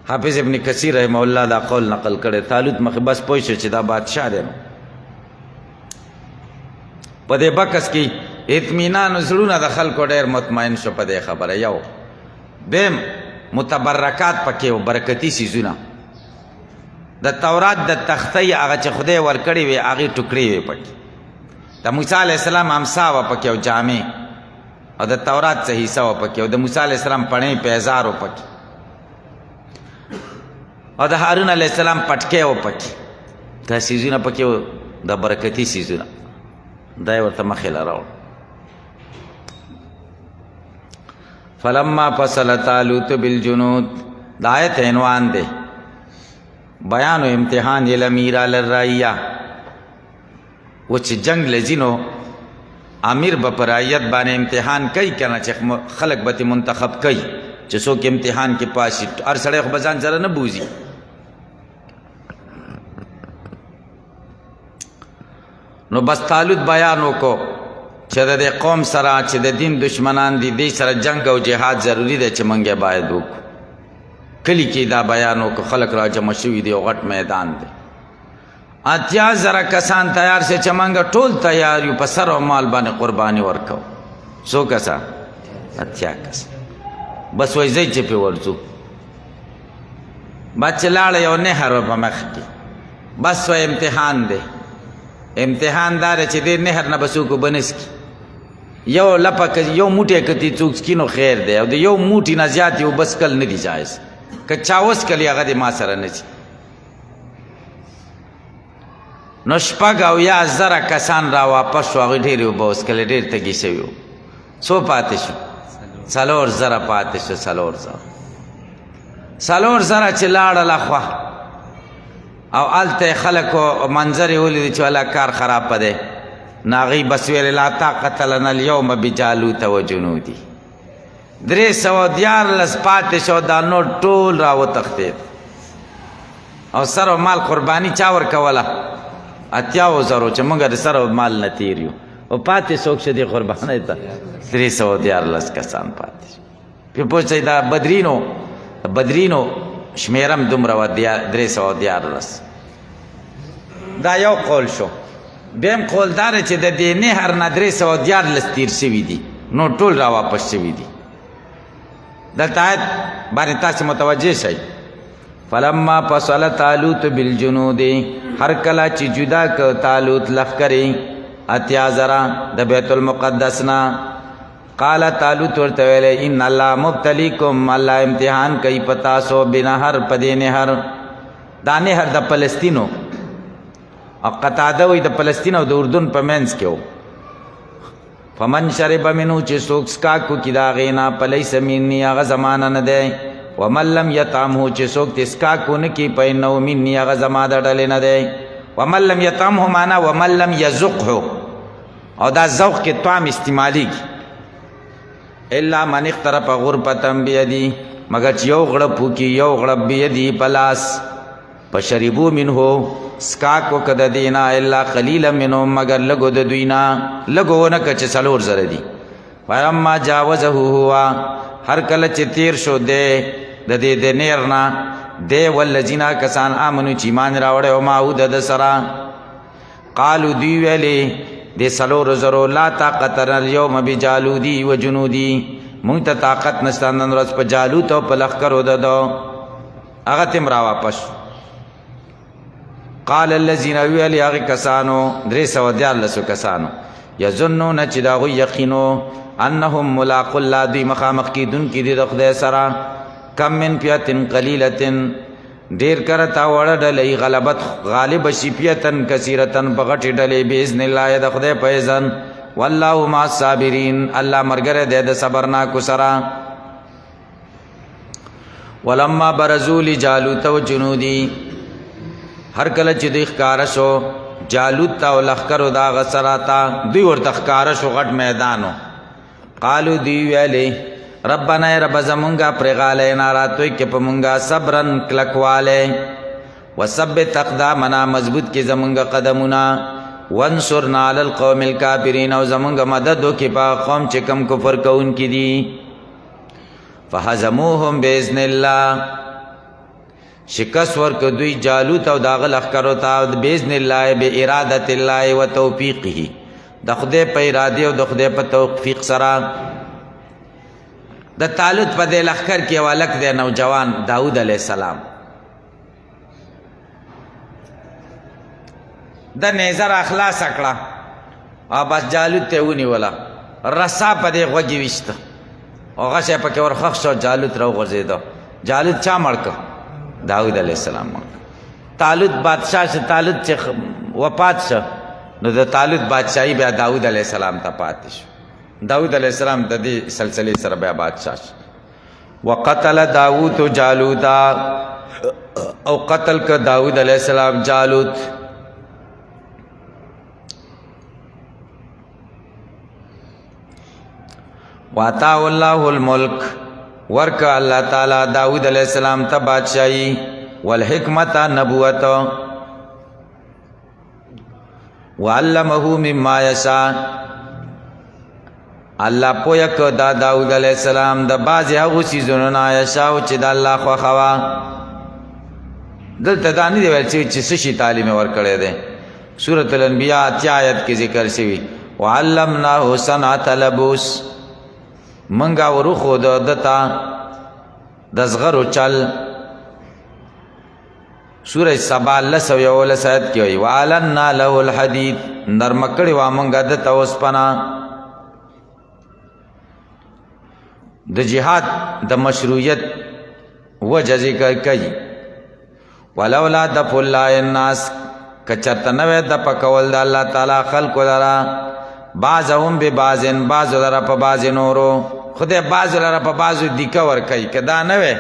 حافظ ابن کثیر رحمه الله دا قول نقل کړی طالوت مخې بس پوه شو چې دا بادشاه دی. په دې بکس کې اطمینان زړونه د خلکو ډېر مطمئن شو په دې خبره. یو دویم متبرکات پکې و برکتي څیزونه د تورات د تختۍ هغه چې خدای ورکړې وې هغې ټوکرې وې پکې. د موسی علیه السلام امسا وه پکې او جامې او د تورات څه حصه وه پکې او د موسی علیه السلام پڼې پیزار وه پکې او د هارون علیه السلام پټکې وه پکې. دا څیزونه پکې و د برکتي څیزونه دا یې ورته مخې له راوړ. فلما فصل طالوت بالجنود دا آیت عنوان دی بیان و امتحان الامیر علی الرعیہ. و چې جنگ لزینو امیر به پر رعیت باندې امتحان کوي کنه چې خلق به منتخب کوي چې څوک امتحان کې پاس شي. هر سړی خو به ځان سره نه بوځي. نو بس طالوت بیان وکړو چې د دې قوم سره چې د دین دشمنان دي دې سره جنگ او جهاد ضروري دی چې موږ یې باید وکړو. کلی کې دا بیان وکړو خلک را جمع شوي دي او غټ میدان دی. 80,000 کسان تیار شي چې موږ ټول تیار یو په سر او مال باندې قرباني ورکوو. څو کسان 80 کسان بس وایي ځئ چې پې ورځو. بس چې لاړه یو نهر و په مخ کې بس وایي امتحان دی. امتحان دا دی چې دې نهر نه به څوک اوبه نه څکي. یو لپه یو موټی کتي څوک څکي نو خیر دی او د یو موټي نه زیات اوبه څکل نه دي جایز. که چا وڅکلي هغه دې ما سره نه ځي. نو 6,000 کسان را واپس شو. هغوی ډېرې اوبه وڅکلې ډېر تږي شوي وو. څو پاتې شو 4,000 پاتې شو. 4,000 چې لاړله خوا او هلته خلکو منظر یې ولیدې چې والا کار خراب دی. ناغی بس ویل لا طاقت لنا اليوم بجالوت و جنودی 314 پاتې شو دا نور ټول را وتښتېد او سر و مال قرباني چا ورکوله 80,000 چې موږ د سر و مال نه تیر یو او پاتې څوک چې دې قربانۍ ته 314 کسان پاتې شو پې پوه شئ دا بدرینو شمیرم دومره وه 314 دا یو قول شو بیم قول داره چې د دې نهر نه 314 تیر شوي دي نو ټول را واپس شوي دي دلته آیت باندې تاسې متوجه شئ فلما فصل طالوت بالجنود هر کله چې جدا که طالوت لښکرې 80,000 د بیت المقدس نه قال طالوت ورته ویلی ان الله مبتلیکم الله امتحان کوي په تاسو بنهر په دې نهر دا نهر د فلسطینو او قطاده وی د فلسطین او د اردن په منځ کې و فمن شرب منو چې څوک څکاکو کې د هغې نه فلیس مني هغه زما نه دی ومن لم یطعمه چې څوک ترې څکاکو نه کړي فانه مني هغه زما د ډلې نه دی ومن لم یطعمه معنا ومن لم یذقه او دا ذوق کې طعم استعمالیږي الا من اقترف غرفة بیدی مگر چې یو غړپ وکړي یو غړپ بیدی په لاس فشربوا منه سکاکو که د دې نه الا قلیلا منهم مگر لږو د دوی نه لږو ونه که چې 4 زره دي فلما جاوزه هو هر کله چې تیر شو دی د دې د نیر نه دی والذین کسان آمنو چې ایمان راوړی او معه د سره قالو دوی ویلې د 4 زرو لا طاقت لنا اليوم بجالودی و جنودی مونږ ته طاقت نشته نن ورځ په جالوت او په لښکرو د ده هغه تم را واپس قال الذين ویلی هغې کسانو 314 کسانو یظنون چې د هغوی یقینو انهم ملاقو الله دوی مخامخ کیدونکي دي د خدای سره کم من فیة قلیلة ډېر کرتا وړه ډلې غلبت غالب شي فیة کثیرة په غټې ډلې باذن الله د خدای په اذن والله مع الصابرین الله ملګری دی د صبرناکو سره ولما برزوا لجالوت و جنودی هر کله چې دوی ښکاره شو جالوت ته او لښکرو د هغه سره ته دوی ورته ښکاره شو غټ میدانو قالو دوی ویلې ربنا ای رب زمونږه پرېغالی راتوی کې په مونږه صبرن کلکوالی وثبت اقدامنا مضبوط کې زمونږه قدمونه وانصرنا علی القوم الکافرین او زمونږه مدد وکړي په قوم چې کم کفر کوونکي دي فهزموهم باذن الله شکست ورک دوی جالوت او داغه لښکرو ته باذن الله بارادت الله و توفیقه د خدای په اراده او د خدای په توفیق سره د طالوت په دې لښکر کې یو هلک دی نوجوان داود علیه السلام د نیزه را خلاصه کړه او بس جالوت ته ونیوله رسا په دې غوږې ویشته او هغه شی پکې ورخښ شو جالوت راوغورځېده جالوت چا مړ کړ داود علیه السلام طالوت بادشاہ شو طالوت چې وفات شو نو د طالوت بادشاہي بیا داود علیه السلام ته پاتې شو داود علیه السلام د دې سلسلې سره بیا بادشاہ شو وقتل داود جالوتا او قتل که داود علیه السلام جالوت واتاه الله الملک ورک اللہ تعالی داود علیہ السلام تا بادشاہی والحکمت نبوت وعلمه مما یشاء اللہ پویک دا داود علیہ السلام دا بعضی هغو سیزونو نا یشاء چې دا اللہ خوخوا دلته دا نه دی ویل چې څه شي تعلیم ورکړی دی سورۃ الانبیاء 8 آیت کې ذکر شوی وعلمناه صنعة لبوس منگا ورخو دتا دزغرو چل سورہ سبا لسو یول سایت کی ہوئی وعلنا له الحدید نرمکڑی وامنگا دتا وسپنا د جہاد د مشروعیت وجہ ذکر کئی ولولا دفع اللہ الناس کچرتنوے دپا کول دا اللہ تعالی خلق لرا بعضهم ببعضن بعض لرا پا بعض نورو خدای بعض لرا پا بعض دیکا ورکی که دا نوے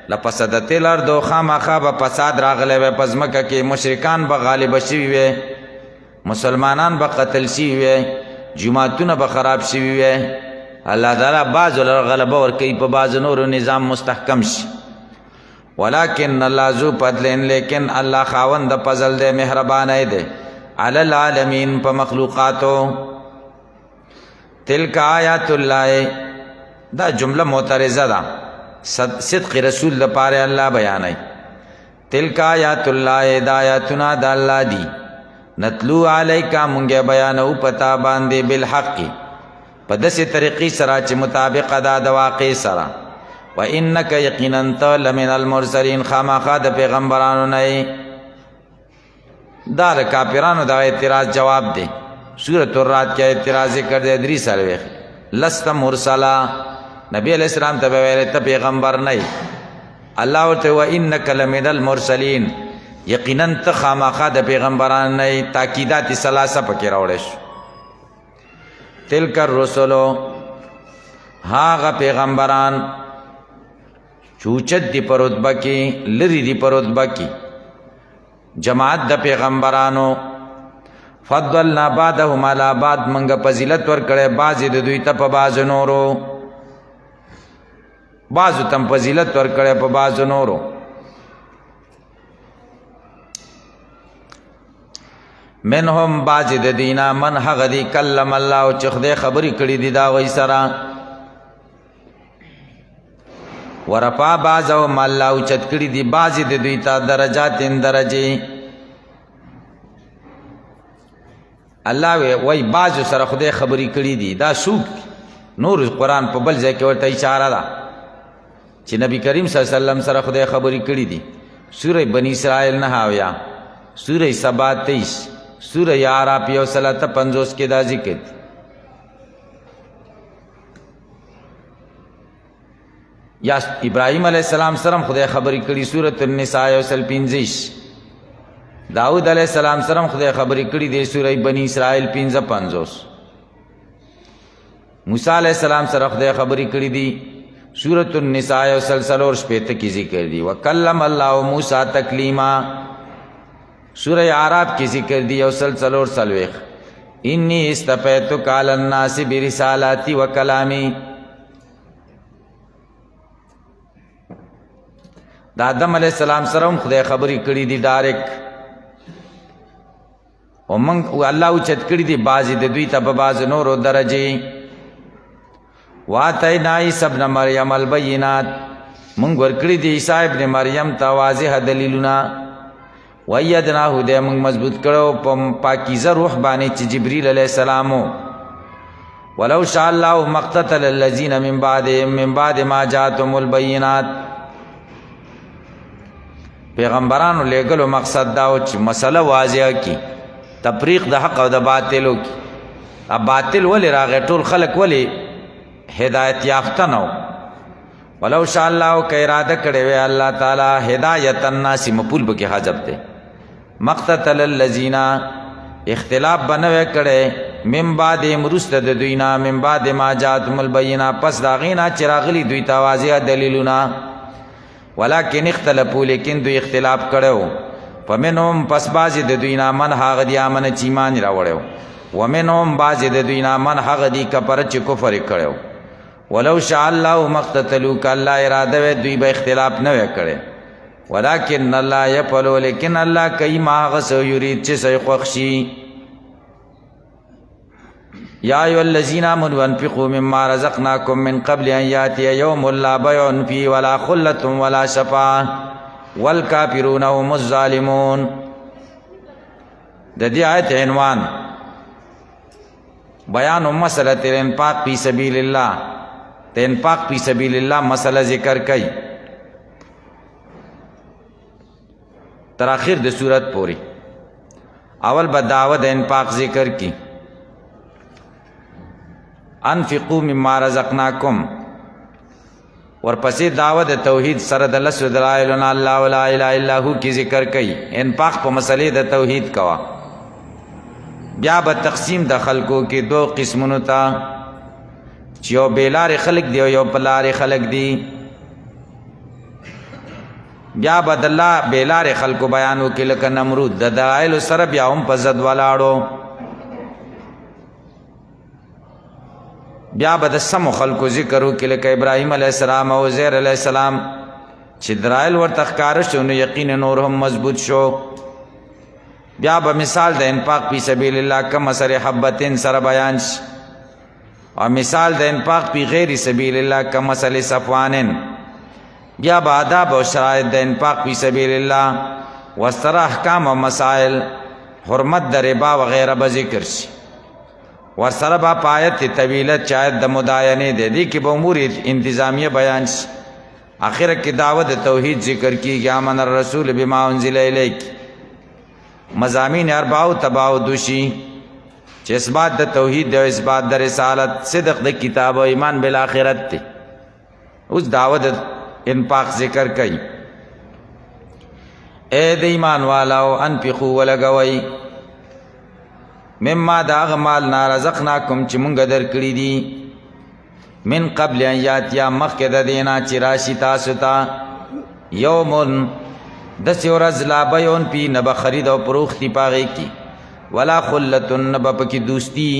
لپسدتی لردو خامخا با پساد راغلے وے پزمکا که مشرکان با غالب شوی وے مسلمانان به قتل شوي وي، جماعتونه به خراب شوي وي. الله تعالی بعضو لره غلبه ورکوي په بعضو نورو نظام مستحکم شي. ولکن الله ذو فضل، لیکن الله خاوند د فضل دی، مهربانه دی علی العالمین په مخلوقاتو. تلک آیات الله، دا جمله معترضه ده، صدق رسول د پاره الله بیانوي. تلک آیات الله، دا آیاتونه د الله دي. نتلو علیکا، مونږه بیانو پتا باندې بالحق، په داسې طریقې سره چې مطابق ده د واقع سره. و انک یقینا ته لمن المرسلین، خامخا د پیغمبرانو نه. دا د کافرانو د اعتراض جواب دی. سورۃ الرعد کې اعتراض ذکر دی 3 لست مرسلا، نبی علیہ السلام ته ویل ته پیغمبر نه. الله ورته و انک لمن المرسلین، یقینا ته خامخا د پیغمبرانو نه. تاکیدات ثلاثه پکې راوړل شو. تلک الرسل، هاغه پیغمبران چوچت دی پر رتبه کې، لری دی پر رتبه کې، جماعت د پیغمبرانو. فضلنا بعضهم علی بعض، منګه فضیلت ورکړې بعضې د دوی ته په بعضو نورو، بعضو تم فضیلت ورکړې په بعضو نورو. منهم بعضې د دینا من هغه دی کلم الله، چې خدای خبرې کړي دي دا غوی سره. ورفع بعضهم، الله اوچت کړي دي بعضې د دوی ته درجات درجې. الله وی بعضو سره خدای خبرې کړي دي. دا څوک؟ نور قرآن په بل ځای کې ورته اشاره ده چې نبی کریم صلی الله علیه وسلم سره خدای خبرې کړي دي. سوره بنی اسرائیل 9، سوره سبا 23، سوره اعراف 150 کې دا ذکر دی. یا ابراهیم علیہ السلام سره خدای خبرې کړي، سورۃ النساء 155. داود علیہ السلام سره خدای خبرې کړي دی، سوره بنی اسرائیل 55. موسی علیہ السلام سره خدای خبرې کړي دي، سورۃ النساء 146 کې ذکر دی. وکلم الله موسی تکلیما، سورہ اعراف کی ذکر دی 144. انی استفیتک علی الناس برسالاتی و کلامی. دا آدم علیہ السلام سره هم خدای خبرې کړي دي ډایرک، او موږ الله اوچت کړي دي بعضې د دوی ته په بعضو نورو درجې. واتینا عیسی ابن مریم البینات، موږ ورکړي دي عیسی ابن مریم ته واضح دلیلونه. وایدناه، دې موږ مضبوط کړو په پاکیزه روح باندې چې جبریل علیہ السلام. ولو شاء الله مقتتل الذین من بعد ما جاءتهم البینات. پیغمبرانو لېږلو مقصد دا و چې مسله واضحه کی، تفریق د حق او د باطلو کی. باطل ولې راغی؟ ټول خلق ولې هدایت یافته نه و؟ ولو شاء الله که اراده کړې وی الله تعالی هدایت الناس، مفعول به کې حذف دی. مقتتل الذین، اختلاف بنوي کړي، من بعد مرسته د دوینا، من بعد ما جاءتهم البینات، پس دا غینا چې راغلي دوی ته واضح دلیلونه. ولکن اختلفوا، لیکن دوی اختلاف کړو. فمنهم، پس بعضې د دوینا من هغه دي امنه چې ایمان راوړی، ومنهم بعضې د دوینا من هغه دي کفره چې کفر یې کړی. ولو شاء الله مقتتلوا، که الله اراده وی دوی به اختلاف نه وی کړی. ولکن الله یفعل، لیکن الله کوي ما هغه څه یرید چې څه خوښ شي. یا ایها الذین آمنوا انفقوا مما رزقناکم من قبل ان یأتی یوم لا بیع فیه ولا خلة ولا شفاعة والکافرون هم الظالمون. د دې آیت عنوان بیان مسئلہ الانفاق فی سبیل اللہ. د انفاق فی سبیل اللہ مسئلہ ذکر کئی تر آخر د صورت پوری. اول با دعوت انفاق ذکر کی، انفقوا مما رزقناکم، ورپسې دعوت توحید سره د لسو دلایلنا الله ولا اله الا هو کی ذکر کئی. انفاق په مسئلې د توحید کوا. بیا به تقسیم د خلکو کې دو قسمونو ته، چې یو بیلار خلق دی او یو پلار خلق دی. بیا به د الله بېلارې خلکو بیان وکړي لکه نمرود د دلایلو سره بیا هم په ضد ولاړو. بیا به د سمو خلکو ذکر وکړي لکه ابراهیم علیه السلام او عزیر علیه السلام چې دلایل ورته ښکاره شو نو یقین نور هم مضبوط شو. بیا به مثال د انفاق فی سبیل الله کمثل حبة سره بیان شي او مثال د انفاق فی غیر سبیل الله کمثل صفوان. بیا به آداب او شرایط د انفاق فی سبیل الله ورسره احکام او مسائل حرمت د ربا وغیره به ذکر شي. ورسره به په آیت طویله چې آیت د مداینې دی دې کې به امور انتظامیه بیان شي. آخره کې دعوت د توحید ذکر کیږي آمن الرسول بما انزل الیک. مضامین اربعو تباو دوشي چې اثبات د توحید دی او اثبات د رسالت صدق د کتاب او ایمان بالآخرت دی. اوس دعوت انفاق ذکر کئی. اے د ایمان والاو انفقو ولګوئ مما دا هغه مال نه رزقناکم چې مونږ درکړي دي من قبل ان یاتیا مخکې د دې نه چې راشي تاسو ته یوم داسې ورځ لا بیع فی نه به خرید او فروخت په هغې کې ولا خلة نه به پکې دوستي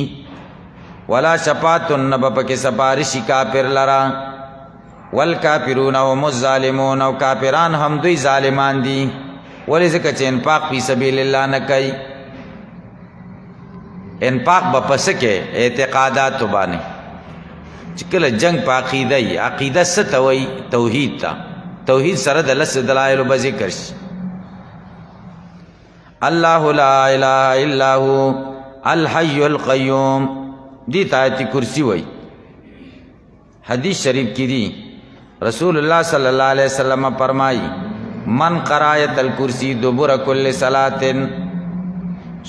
ولا شفاعت نه به پکې سپارشي کافر لره والکافرون هم الظالمون او کافران هم دوی ظالمان دي. ولې ځکه چې انفاق فی سبیل الله نه کوي. انفاق به پس کې اعتقاداتو باندې چې کله جنگ په عقیده وي عقیده څه ته وایي توحید ته توحید سره د لسو دلایلو به ذکر شي. الله لا اله الا هو الحي القیوم دې ته آیت کرسی وایي. حدیث شریف کې دی رسول الله صلی الله علیه وسلم فرمائی من قرایت الکرسی دبر کل صلات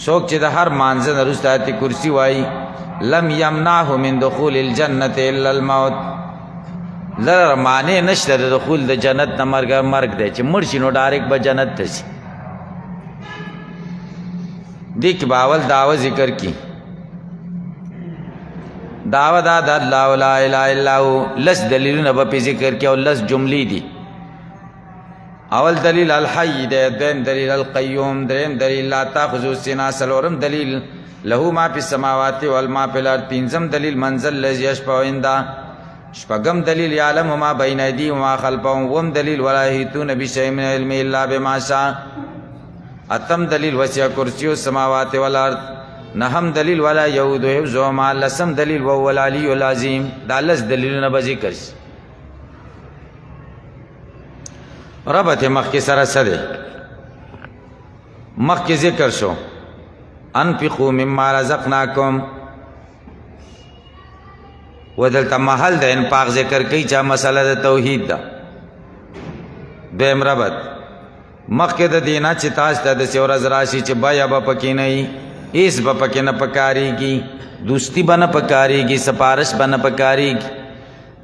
څوک چې د هر مانځه نه وروسته آیت کرسی وایي لم یمنعه من دخول الجنة الا الموت. لره معنی نشته د دخول د جنت نه مرګ دی چې مړ شي نو ډایرکټ به جنت ته شي. دې کې به اول دعوه ذکر کی دعوه دا د الله لا اله الا هو لس دلیلونه به په ذکر کې او لس جملې دي. اول دلیل الحی دی دویم دلیل القیوم دریم دلیل لا تاخذو سنه څلورم دلیل له ما فی السماوات والما فی الارض پنځم دلیل منزل الذی یشفع عنده شپږم دلیل یعلم ما بین ایدیهم وما خلفهم اووم دلیل ولا یحیطون بشیء من علمه الا بما شاء اتم دلیل وسع کرسی السماوات والارض نهم دلیل ولا یعود حفظهما لسم دلیل وهو العلی العظیم. دا لس دلیلونه به ذکر شي. ربط مخکې سره څه دی مخکې ذکر شو انفقوا مما رزقناکم ودلته محل د انفاق ذکر کوي چې مسله د توحید ده. دویم ربط مخکې د دې نه چې تاسو ته داسې ورځ راشي چې بیه به پکې نه وي هېڅ به پکې نه پکارېږي دوستي به نه پکارېږي سپارش به نه پکارېږي.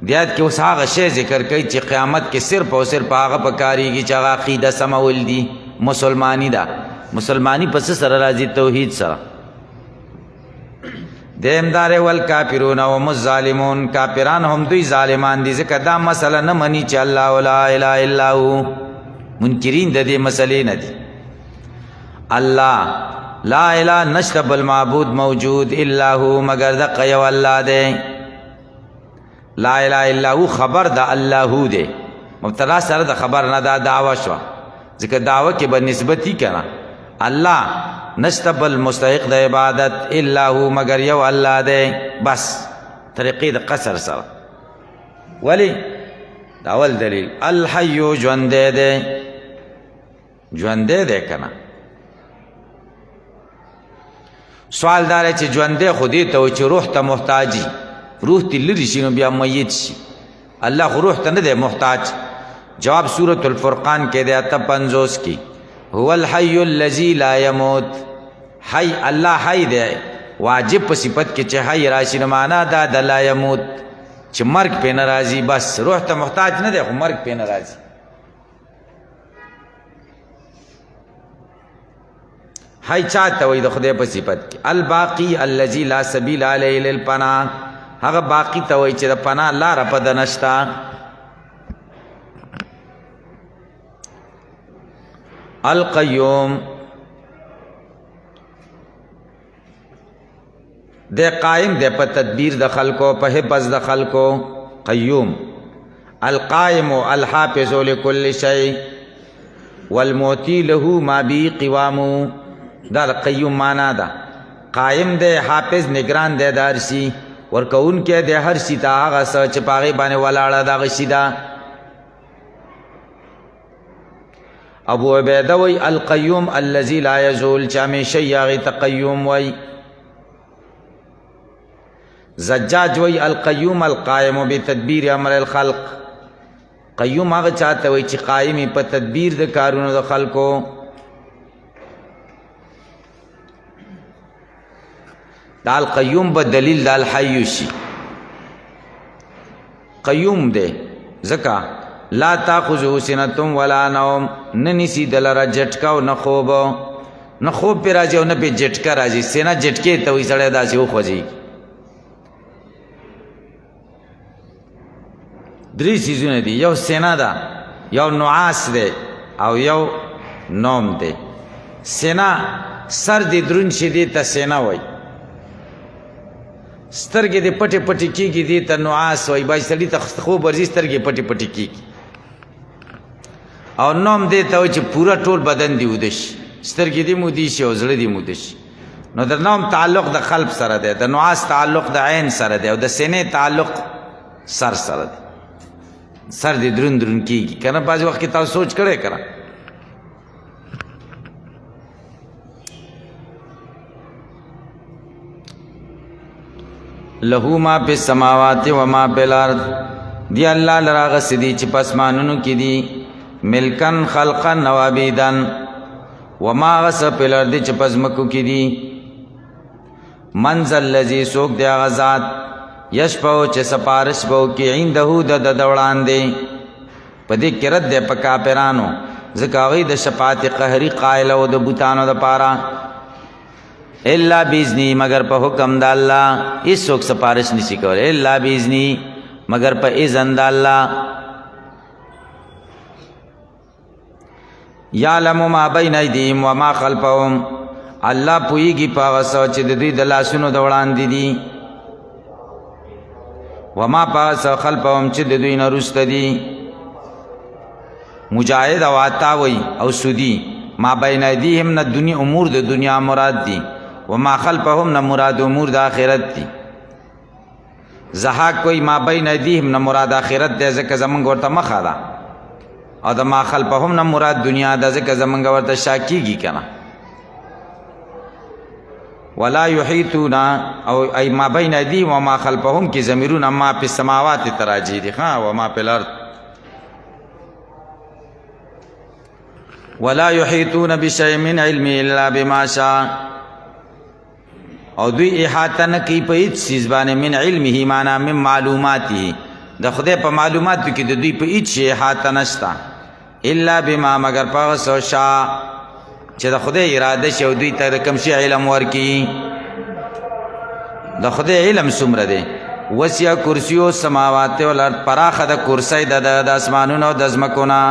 دیات کې اوس هغه شی ذکر کوي چې قیامت کې صرف او صرف هغه پکارېږي چې هغه عقیده سمول دي مسلمانی ده. مسلمانی پس سره راځي توحید سره. دیم دار والکافرون هم الظالمون کافران هم دوی ظالمان دي ځکه دا مسله نه مني چې الله لا اله الا هو منکرین د دې مسلې نه دي. الله لا اله نشته بل معبود موجود الا هو مگر دقه یو الله دی. لا اله الا هو خبر د الله هو دی مبتدا سره د خبر نه دا دعوه شوه ځکه دعوه کې به نسبت کنه الله نشته بل مستحق د عبادت الا هو مگر یو الله دی بس طریقې د قصر سره. ولی دا اول دلیل الحی ژوندی دی ژوندی دی کنه. سوال داره چې ژوندی خو دې ته و چې روح ته محتاجي روح تی لري شي نو بیا میت شي. الله خو روح ته نه دی محتاج. جواب سورة الفرقان کې دی 58 کې هو الحی الذی لا یموت. حی الله حی دی واجب په صفت کې چې حی راشي نو معنا دا د لا یموت چې مرګ پې نه راځي بس روح ته محتاج نه دی خو مرګ پې نه راځي. حی چاته وایي د خدای په صفت کې الباقی الذی لا سبیل علیه للپناه هغه باقی ته وایي چې د پناه لاره په ده نشته. القیوم دے قائم دے پا تدبیر د خلقو پا حفظ د خلقو قیوم القائم الحافظ لکل شیء والمعطی له ما بی قوامو دا قیوم مانا دا قائم دے حافظ نگران دے دا ہرسی ورکون کے دے ہرسی تا آغا سا چپاغی بانے والاڑا دا غشی دا ابو عبیدہ وی القیوم اللذی لا یزول چامی شیاغی تقیوم وی زجاج وی القیوم القائم بتدبیر امر الخلق قیوم آغا چاہتا وی چی قائمی پا تدبیر دا کارونو دا خلقو دا القیوم با دلیل دا الحیوشی قیوم دے زکا لا تاخذو سنتم ولا نوم ننسی دلرا جٹکا و نخوب پی راجی و نپی جٹکا راجی سینا جٹکے توی سڑے دا سی او خوزی دری چیزونه دی یو سینا دا یو نعاس دی او یو نوم دی سینا سر دی درون شي دی تا سینا وای سترګې دی پټي پټي کیږي دی تا نعاس وای باج سړي ته خوب ورځي سترګې پټي پټي کیږي او نوم دی ته چې پورا ټول بدن دی ودش سترګې دی مودي شي او زړه دی مودش نو د نوم تعلق د قلب سره دی د نعاس تعلق د عین سره دی او د سینې تعلق سر سره دی سر دی درون درون کیږي کنه بعض وخت کې تاسو سوچ کړئ کنه له ما فی السماوات و ما فی الارض دی الله لراغ سدی چې پسمانونو کې دی ملکن خلقا نوابیدن و ما غس فی الارض چې پزمکو کې دی منزل الذی سوق دی غزاد یشپو چې سپارش بو کې عنده د دوړاندې په دې کې رد په کافرانو ځکه د شفاعت قهری قائل او د بوتانو د پاره الا باذنی مگر په حکم د الله هیڅوک سپارش نشي کولای الا باذنی مگر په اذن د الله یعلم ما بین ایدیهم و ما خلفهم الله پویږي په هغه څه چې د دوی د لاسونو د وړاندې دي وما پاس خلفهم چې د دوی نه وروسته دي مجاهد او عطاوی او سودی ما بین ایدیهم نه دنیا امور د دنیا مراد دي وما خلفهم نه مراد امور د آخرت دي زحاق کوئی ما بین ایدیهم نه مراد آخرت دی ځکه زمونږ ورته مخه ده او د ما خلفهم نه مراد دنیا ده ځکه زمونږ ورته شا کیږي کنه ولا يحيطون او اي ما بين ايديهم وما خلفهم کی ضمیرون اما فی السماوات تراجی دی ها وما فی الارض ولا يحيطون بشيء من علم الا بما شاء او دوی احاطه نه کوي په هیڅ چیز باندې من علمه معنا من معلوماته د خدای په معلوماتو کې د دوی په هیڅ شی احاطه نشته الا بما مگر په سو شاء چې د خدای اراده شي او دوی ته د کوم شي علم ورکي د خدای علم څومره دی وسع کرسیو السماوات والارض پراخه د کرسی د اسمانونو او د ځمکونو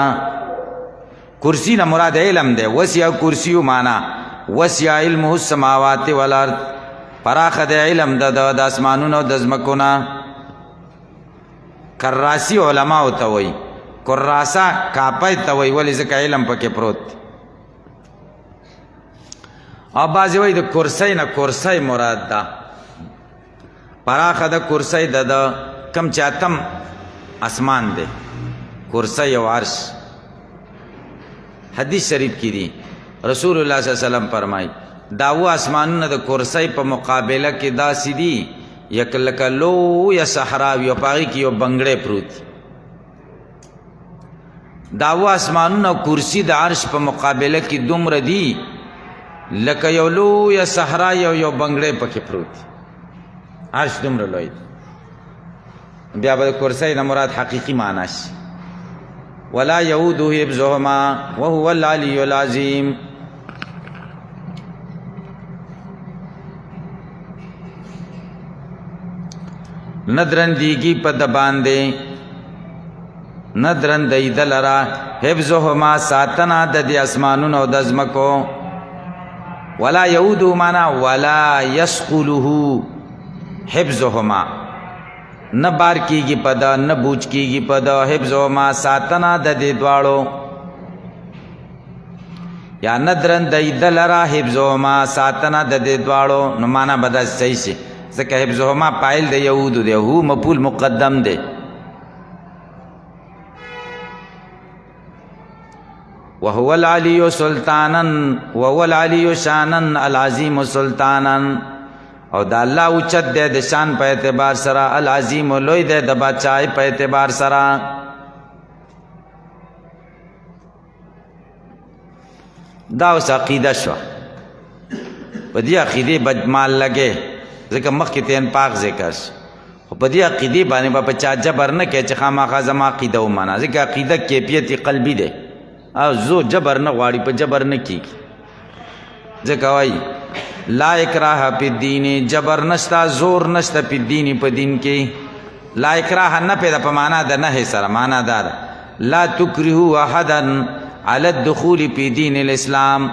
کرسی نه مراد علم دی وسع کرسیو معنا وسع علمه السماوات والارض پراخه د علم د اسمانونو او د ځمکونو کراسی علما او ته وای کراسا کاپای ته وای ولې ځکه علم پکې پروت او بعضی وی د کرسی نه کرسی مراد ده پراخه د کرسی د کم چاتم اسمان ده کرسی او عرش حدیث شریف کی دی رسول الله صلی الله علیه وسلم فرمای داو اسمانونه د کرسی په مقابله کې داسې دي یک لکه لو یا صحراوی او پاغي کې یو بنگړې پروت داو اسمانونه کرسی د عرش په مقابله کې دومره دي لکه یو لو یا صحرا یو بنگړې پکې پروت عرش دومره لوی بیا به کرسی نه مراد حقیقی معنی شي ولا یعوده حفظهما وهو العلی العظیم ندرندیگی په د باندې ندرندی دلرا حفظهما ساتنا د دې اسمانونو او د ځمکو ولا یعودو معنا ولا یثقله حفظهما نه بار کیږي پدا نه بوج کیږي پدا حفظهما ساتنا د دې دواړو یا ندرن د دلرا حفظهما ساتنا د دې دواړو نو معنا بدا صحیح شي ځکه حفظهما پایل د یعودو دی هو مفعول مقدم دی وهو العلی سلطانا وهو العلی شانا العظیم سلطانا او دا الله اوچت دی د شان په اعتبار سره العظیم لوی دی د بادشاہي په اعتبار سره دا اوس عقیده شو په دې عقیده بدمال لګې ځکه مخکې تین پاک ذکر خو په دې عقیده باندې په چا جبر نه کې چې خامخا زما عقیده ومنه ځکه عقیده کیفیت قلبي دی او زو جبر نه غواړي په جبر نه کیږي ځکه وایي لا اکراه فی الدین جبر نشتا زور نشتا فی الدین په دین کې لا اکراه نه پیدا په معنا د نه سره معنا دا لا تکرهوا احدا علی الدخول فی دین الاسلام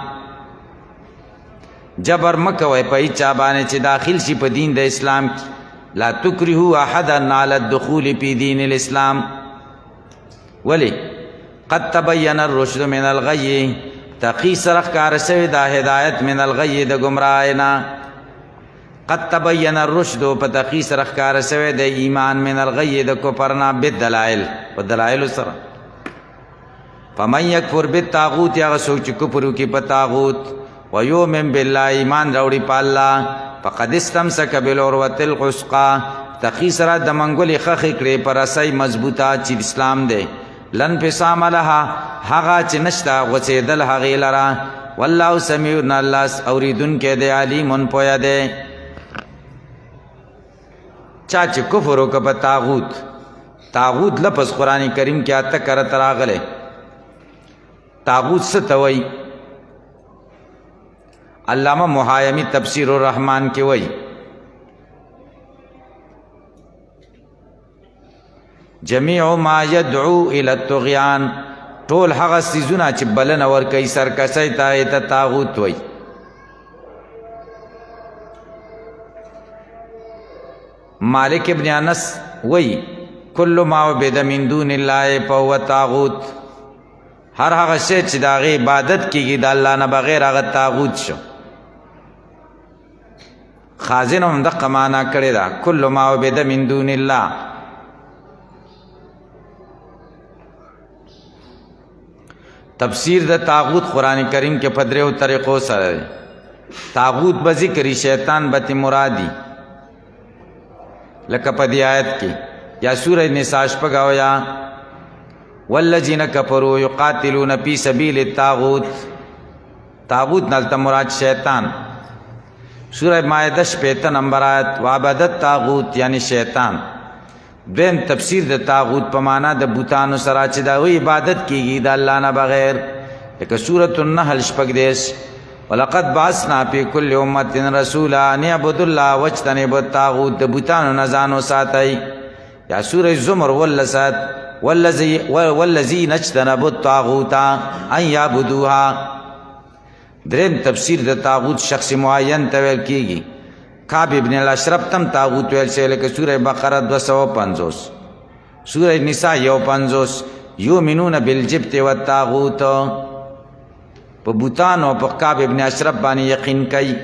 جبر مکوي په چا باندې چې داخل شي په دین د اسلام کې لا تکرهوا احدا علی الدخول فی دین الاسلام ولی قد تبین الرشد من الغی تقی سرخ کار شوی دا ہدایت من الغی دا گمراہینا قد تبین الرشد پا تقی سرخ کار شوی دا ایمان من الغی دا کفرنا بالدلائل و دلائل سر فمن یکفر بالتاغوت یا غسوک کفرو کی پا تاغوت و یومن باللہ ایمان روڑی پا اللہ فقد استمسک بالعروت القسقا تقی سر دا منگولی خخ کرے پر اسی مضبوطا چی اسلام دے لن پسام لها حقا چی نشتا غسیدل حقی لرا واللہ سمیعن اللہ اوریدن کے دے علیمن پویا دے چاچی کفرو کپا تاغوت تاغوت لپس قرآن کریم کیا تکر تراغلے تاغوت ستوئی علامہ محایمی تفسیر الرحمن کی وئی جمیع ما یدعو الى الطغیان ټول هغه سیزونه چې بلنه ورکوي سرکشۍ ته هغې ته طاغوت وایي مالک ابن انس وایي کل ما عبد من دون الله فهو طاغوت هر هغه شی چې د هغې عبادت کېږي د الله نه بغیر هغه طاغوت شو خازن هم دقه معنا کړې ده کل ما عبد من دون الله تفسیر د طاغوت قرآن کریم کے پدریو طریقوں سره طاغوت به ذکری شیطان به مرادی لکه په دې آیت کې یا سورہ نساء شپږ یا والذین کفروا یقاتلون فی سبیل الطاغوت طاغوت نلته مراد شیطان سورہ مائدہ 56 نمبر آیت وعبدت طاغوت یعنی شیطان دین تفسیر د طاغوت په معنا د بوتانو سره چې د هغوی عبادت کیږي د الله نه بغیر لکه سورة النحل شپږ دېرش ولقد بعثنا فی کل امة رسولا ان اعبدوا الله واجتنبوا الطاغوت د بوتانو نه ځان وساتئ یا سورة زمر ولست والذین اجتنبوا الطاغوت ان یعبدوها دریم تفسیر د طاغوت شخص معین ته ویل کیږي کعب ابن الاشرف تم طاغوت ویل شوی لکه سورہ بقره 250 سورہ نساء 51 یؤمنون بالجبت والطاغوت په بوتانو په کعب ابن اشرف باندې یقین کوي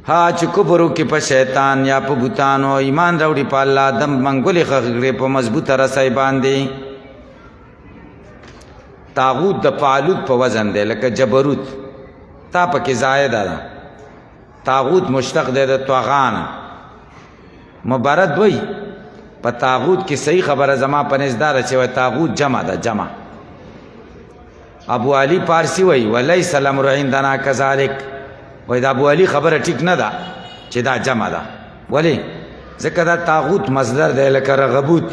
ها چې کفرو کې په شیطان یا په بوتانو ایمان راوړي په الله دم منګولې خغړې په مضبوطه رسای باندې طاغوت د فعلوت په وزن دی لکه جبروت تا پکې زائد ده طاغوت مشتق دی د طغان مبارد وای په طاغوت کې صحیح خبره زما په نزدار چې وای طاغوت جمع ده جمع ابو علی پارسی وای ولیس الامر عندنا كذلك وای دا ابو علی خبره ټیک نه ده چې دا جمع ده ولی ځکه دا طاغوت مصدر دی لکه رغبوت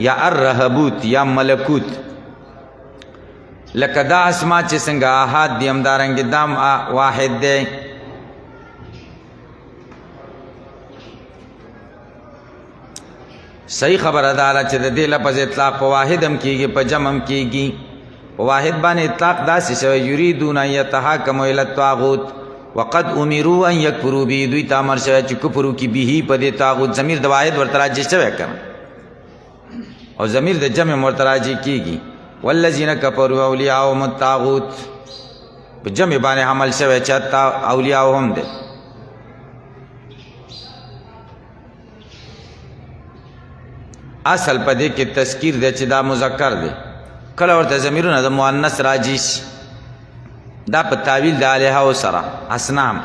یا الرهبوت یا ملکوت لکه دا اسما چې څنګه احاد دي همدارنګې دام واحد دی صحیح خبره داره چې د دې لفظ اطلاق په واحد هم کېږي په جمع هم کېږي. په واحد باندې اطلاق داسې شوی یریدون ان یتحاکموا الی الطاغوت وقد امروا ان یکفروا به، دوی ته امر شوی چې کفر وکړي به په دې طاغوت. ضمیر د واحد ورته راجع شوی که او ضمیر د جمع ورته راجع کېږي. والذین کفروا اولیاءهم الطاغوت په جمع باندې حمل شوی چې اولیاءهم دی. اصل په دې کې تذکیر دی چې دا مذکر دی، کله ورته ضمیرونه د مؤنث راجع شي دا په تعویل د الهو سره اصنام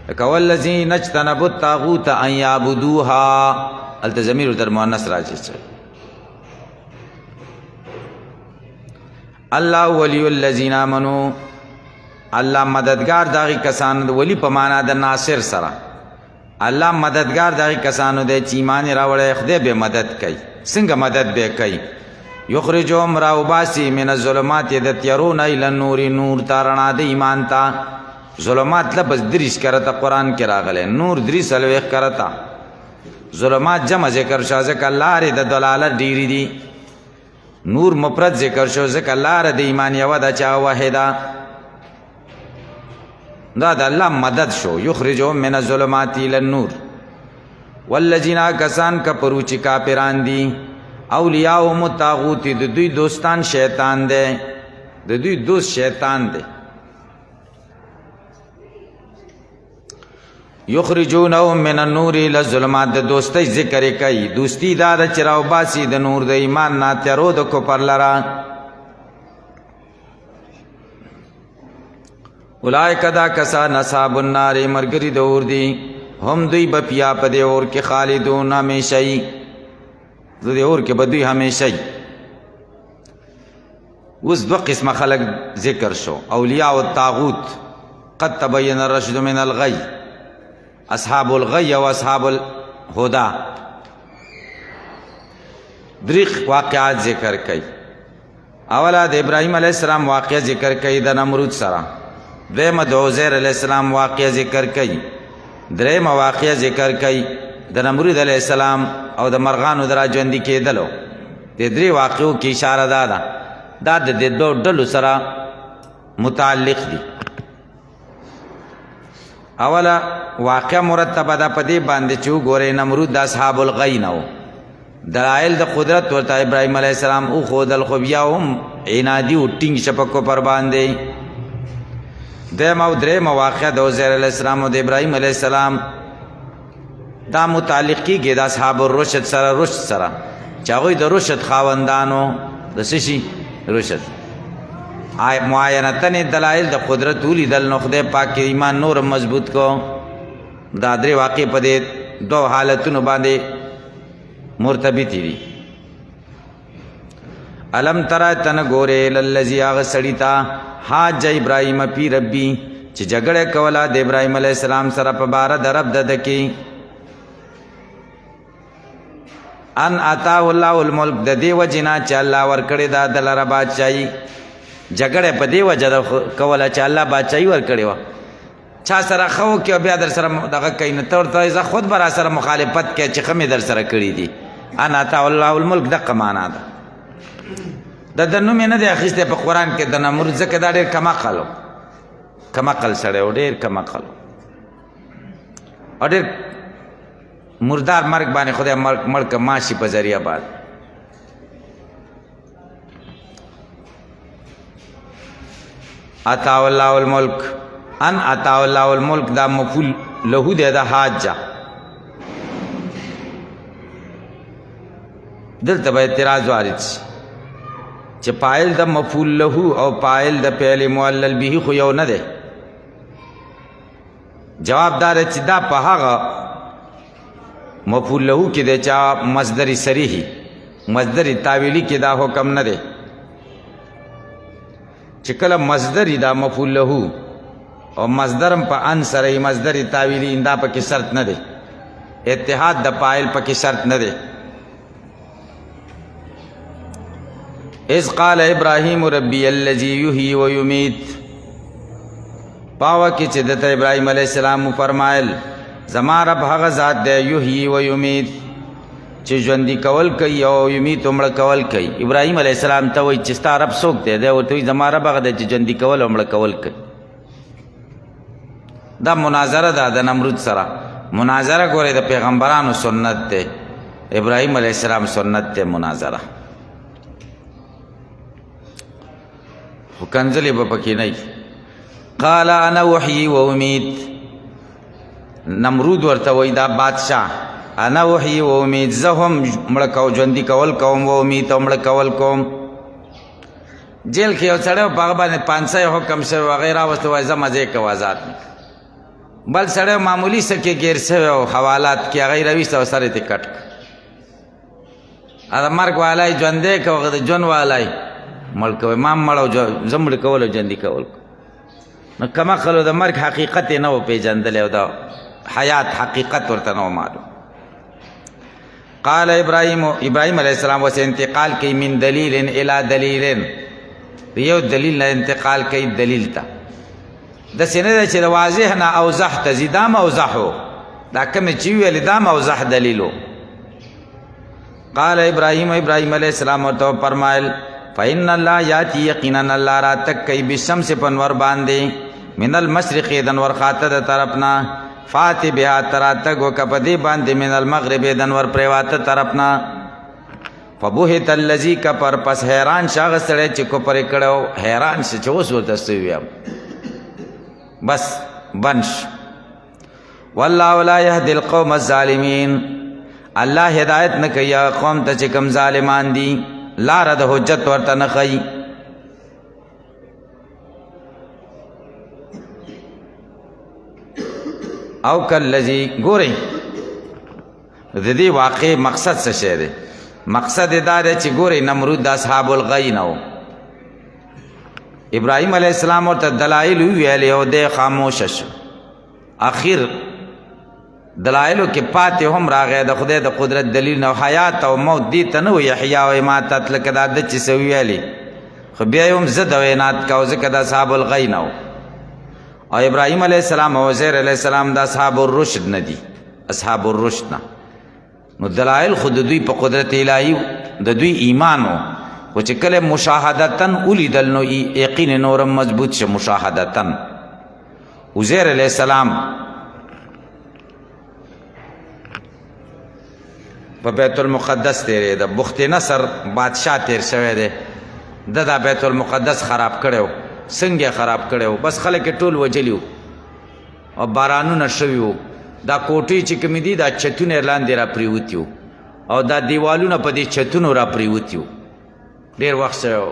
لکه والذین اجتنبوا الطاغوت ان یعبدوها، هلته ضمیر در مؤنث راجع شي. الله ولی الذین آمنوا، الله مددگار داغی کسانو، ولی په معنا د ناصر سره، الله مددگار داغی کسانو دی چې ایمان راوړی خدای به مدد کوي. څنګه مدد به کوي؟ یخرجهم راوباسي من الظلمات د تیارونه الی النور، نور تا رڼا د ایمان ته. ظلمات لفظ دریس کرتا قرآن کې راغلی، نور دریس الویخ کرتا، ظلمات جمع ذکر شو ځکه لارې د دلالت ډیری دي، نور مفرد ذکر شو ځکه لاره د ایمان یوه ده چې هغه واحده. دا د الله مدد شو. یخرجهم من الظلمات الی النور. والذین کسان کفروا چې کافران دي اولیاءهم الطاغوت، د دوی دوستان شیطان دی، د دوی دوست شیطان دی. یخرجونهم من النور الی الظلمات، د دوستی ذکر کوي. دوستی دا د چې راوباسي د نور د ایمان نه تیارو د کفر لره. اولئک دا کسان اصحاب النار، مرګري د اور دي، هم دوی به پیا په دې اور کې خالدون همیشه یي، د دې اور کې به دوی همیشه یي. اوس دوه قسمه خلق ذکر شو، اولیاء الطاغوت قد تبین الرشد من الغی، اصحاب الغی و اصحاب الهدى. دریخ واقعات ذکر کئی. اولا د ابراهیم علیہ السلام واقع ذکر کئی د نمرود سره، دویم د عزیر علیہ السلام واقع ذکر کئی، دریم واقع ذکر کئی د نمرود علیہ السلام او د مرغانو د راژوندي کېدلو. د درې واقعو کې اشاره ده دا د دې دوه ډلو سره متعلق دي. اوله واقع مرتبه ده په دې باندې چې وګورئ نمرود د اصحاب الغی نه و، دلایل د قدرت ورته ابراهیم علیه السلام وښودل، خو بیا هم عنادي و ټینګ شه په کفر باندې. دویم او درېیمه واقع د عزیر علیه السلام او د ابراهیم علیه السلام دا متعلق کېږي د اصحاب الرشد سره، رشد سره چې هغوی د رشد خاوندانو د څه شي رشد معاینتن دلائل د قدرت ولیدل، نو خدای پاک ایمان نور مضبوط کو. دا درې واقع په دې دو حالتونو باندې مرتبطی دي. علم ترى تن ګورې للذي هغه سړي ته حاج ابراهیم پی ربی چې جګړه کوله د ابراهیم علیه السلام سره په باره د رب د کې ان آتاه الله الملک، د دې وجې نه چې الله ورکړې ده د لره بادشاهي. جګړه په دې وجه کوله چې الله بادشاهي ورکړې وه. چا سره ښه وکړي او بیا در سره دغه کوي، نو ته ورته زه خود به را سره مخالفت کوې چې ښه مې در سره کړي دي. ان آتاه الله الملک دقه معنا ده. د نوم یې نه دی اخیستی په قرآن کې د نمرود، ځکه دا ډېر کمعقل و، کمعقل سړی و، ډېر کمعقل او ډېر مردار مرګ باندې خدای مړ که ماشي په ذریعه بعد. آتاه الله الملک، ان آتاه الله الملک دا مفعول له دی د حاجه. دلته به اعتراض وارد شي چې پایل د مفعول له او پایل د فعل معلل به خو یو نه دی. جواب دار چې دا په هغه مفعول له کې دی چې مصدر صریحي مصدر تاویلی کې دا حکم نه دی چې کله مصدر دا مفعول له او مصدرم په ان سره مصدر تاویلی دا پکې شرط نه دی. اتحاد د پایل پکې شرط نه دی. اذ قال ابراهیم ربی الذی یحیی و یمیت، پاوه کې چې دته ابراهیم علیه السلام فرمایل زما رب هغه ذات دی یحیی و یمیت چې ژوندي کول کوي او یمیت مړه کول کوي. ابراهیم علیه السلام ته وایي چې ستا رب څوک دی؟ دی ورته وایي زما رب هغه دی چې ژوندي کول او مړه کول کوي. دا مناظره ده د نمرود سره. مناظره ګورئ د پیغمبرانو سنت دی، ابراهیم علیه السلام سنت دی مناظره. خو کنځلې به پکې نه وي. قال انا احیی و امیت، نمرود ورته وایي دا بادشاه، انا احیی و امیت، زه هم مړه ژوندي کول کوم، و امیت او مړه کول کوم. جیل کې یو سړی په هغه باندې 500 حکم شوی هغه یې راوسته وایي ځه مزې کوه آزاد مې. بل سړی معمولي څه کې ګیر شوی او حوالات کې هغه یې راویسته او سر یې ترې کټ کړ. د مرګ والا یې ژوندی که هغه د ژوند والا یې مړ کوئ. ما مړ او زه مړه کول او ژوندي کول کوم. نو کمقلو د مرګ حقیقت یې نه و پېژندلی او د حیات حقیقت ورته نه و معلوم. قال ابراهیم علیه السلام وسه انتقال کوي من دلیل الی دلیل، یو دلیل نه انتقال کوي دلیل ته. داسې نه ده چې د واضح نه اوضح ته ځي، دا م اوضح و، دا کومې چې ویلې دا م اوضح دلیل و. قال ابراهیم علیه السلام ورته فرمایل فإن الله یاتی، یقینا الله را تک کوي بالشمس په انور باندې، من المشرق د انور خاته د طرفنا، فاتح بها تراتک و کپدی باندې من المغرب د انور پریواته طرفنا. فبهت الذی کفر، پس حیران شاغ سړی چې کفر کړو، حیران شي چې اوس ورته څه ویم، بس بنش. والله لا یهدی القوم الظالمین، الله هدایت نه کوي قوم ته چې کوم ظالمان دي، لاره د حجت ورته نه ښیي. او کالذی، ګورئ د دې واقع مقصد څه شی دی؟ مقصد دا دی چې ګورئ نمرود د اصحاب الغی نه و. ابراهیم علیه السلام ورته دلایل وویلې او دی خاموشه شو. اخر دلایلو کې پاتې هم راغی د خدای د قدرت دلیل نه. حیات او موت دې ته نه وایي احیا او اماتت، لکه دا ده چې څه ویلې، خو بیا یې هم ضد او عناد کوه ځکه د اصحاب الغی نه و. او ابراهیم علیه السلام او عزیر علیه السلام د اصحاب الرشد نه دي، اصحاب الرشد نه. نو دلایل خو د دوی په قدرت الهی د دوی ایمان و، خو چې کله مشاهدتن ولیدل نو یقین نورم مضبوط شه. مشاهدتن عزیر علیه السلام په بیت المقدس تیرې ده، بخت نصر بادشاه تیر شوی دی، د دا بیت المقدس خراب کړی، څنګه خراب کړی، بس خلک ټول وجلی وو او بارانونه شوي وو. دا کوټې چې کومې دي دا چتونه لاندې را پریوتي وو او دا دیوالونه په دې چتونو را پریوتي وو، ډېر وخت شوی و.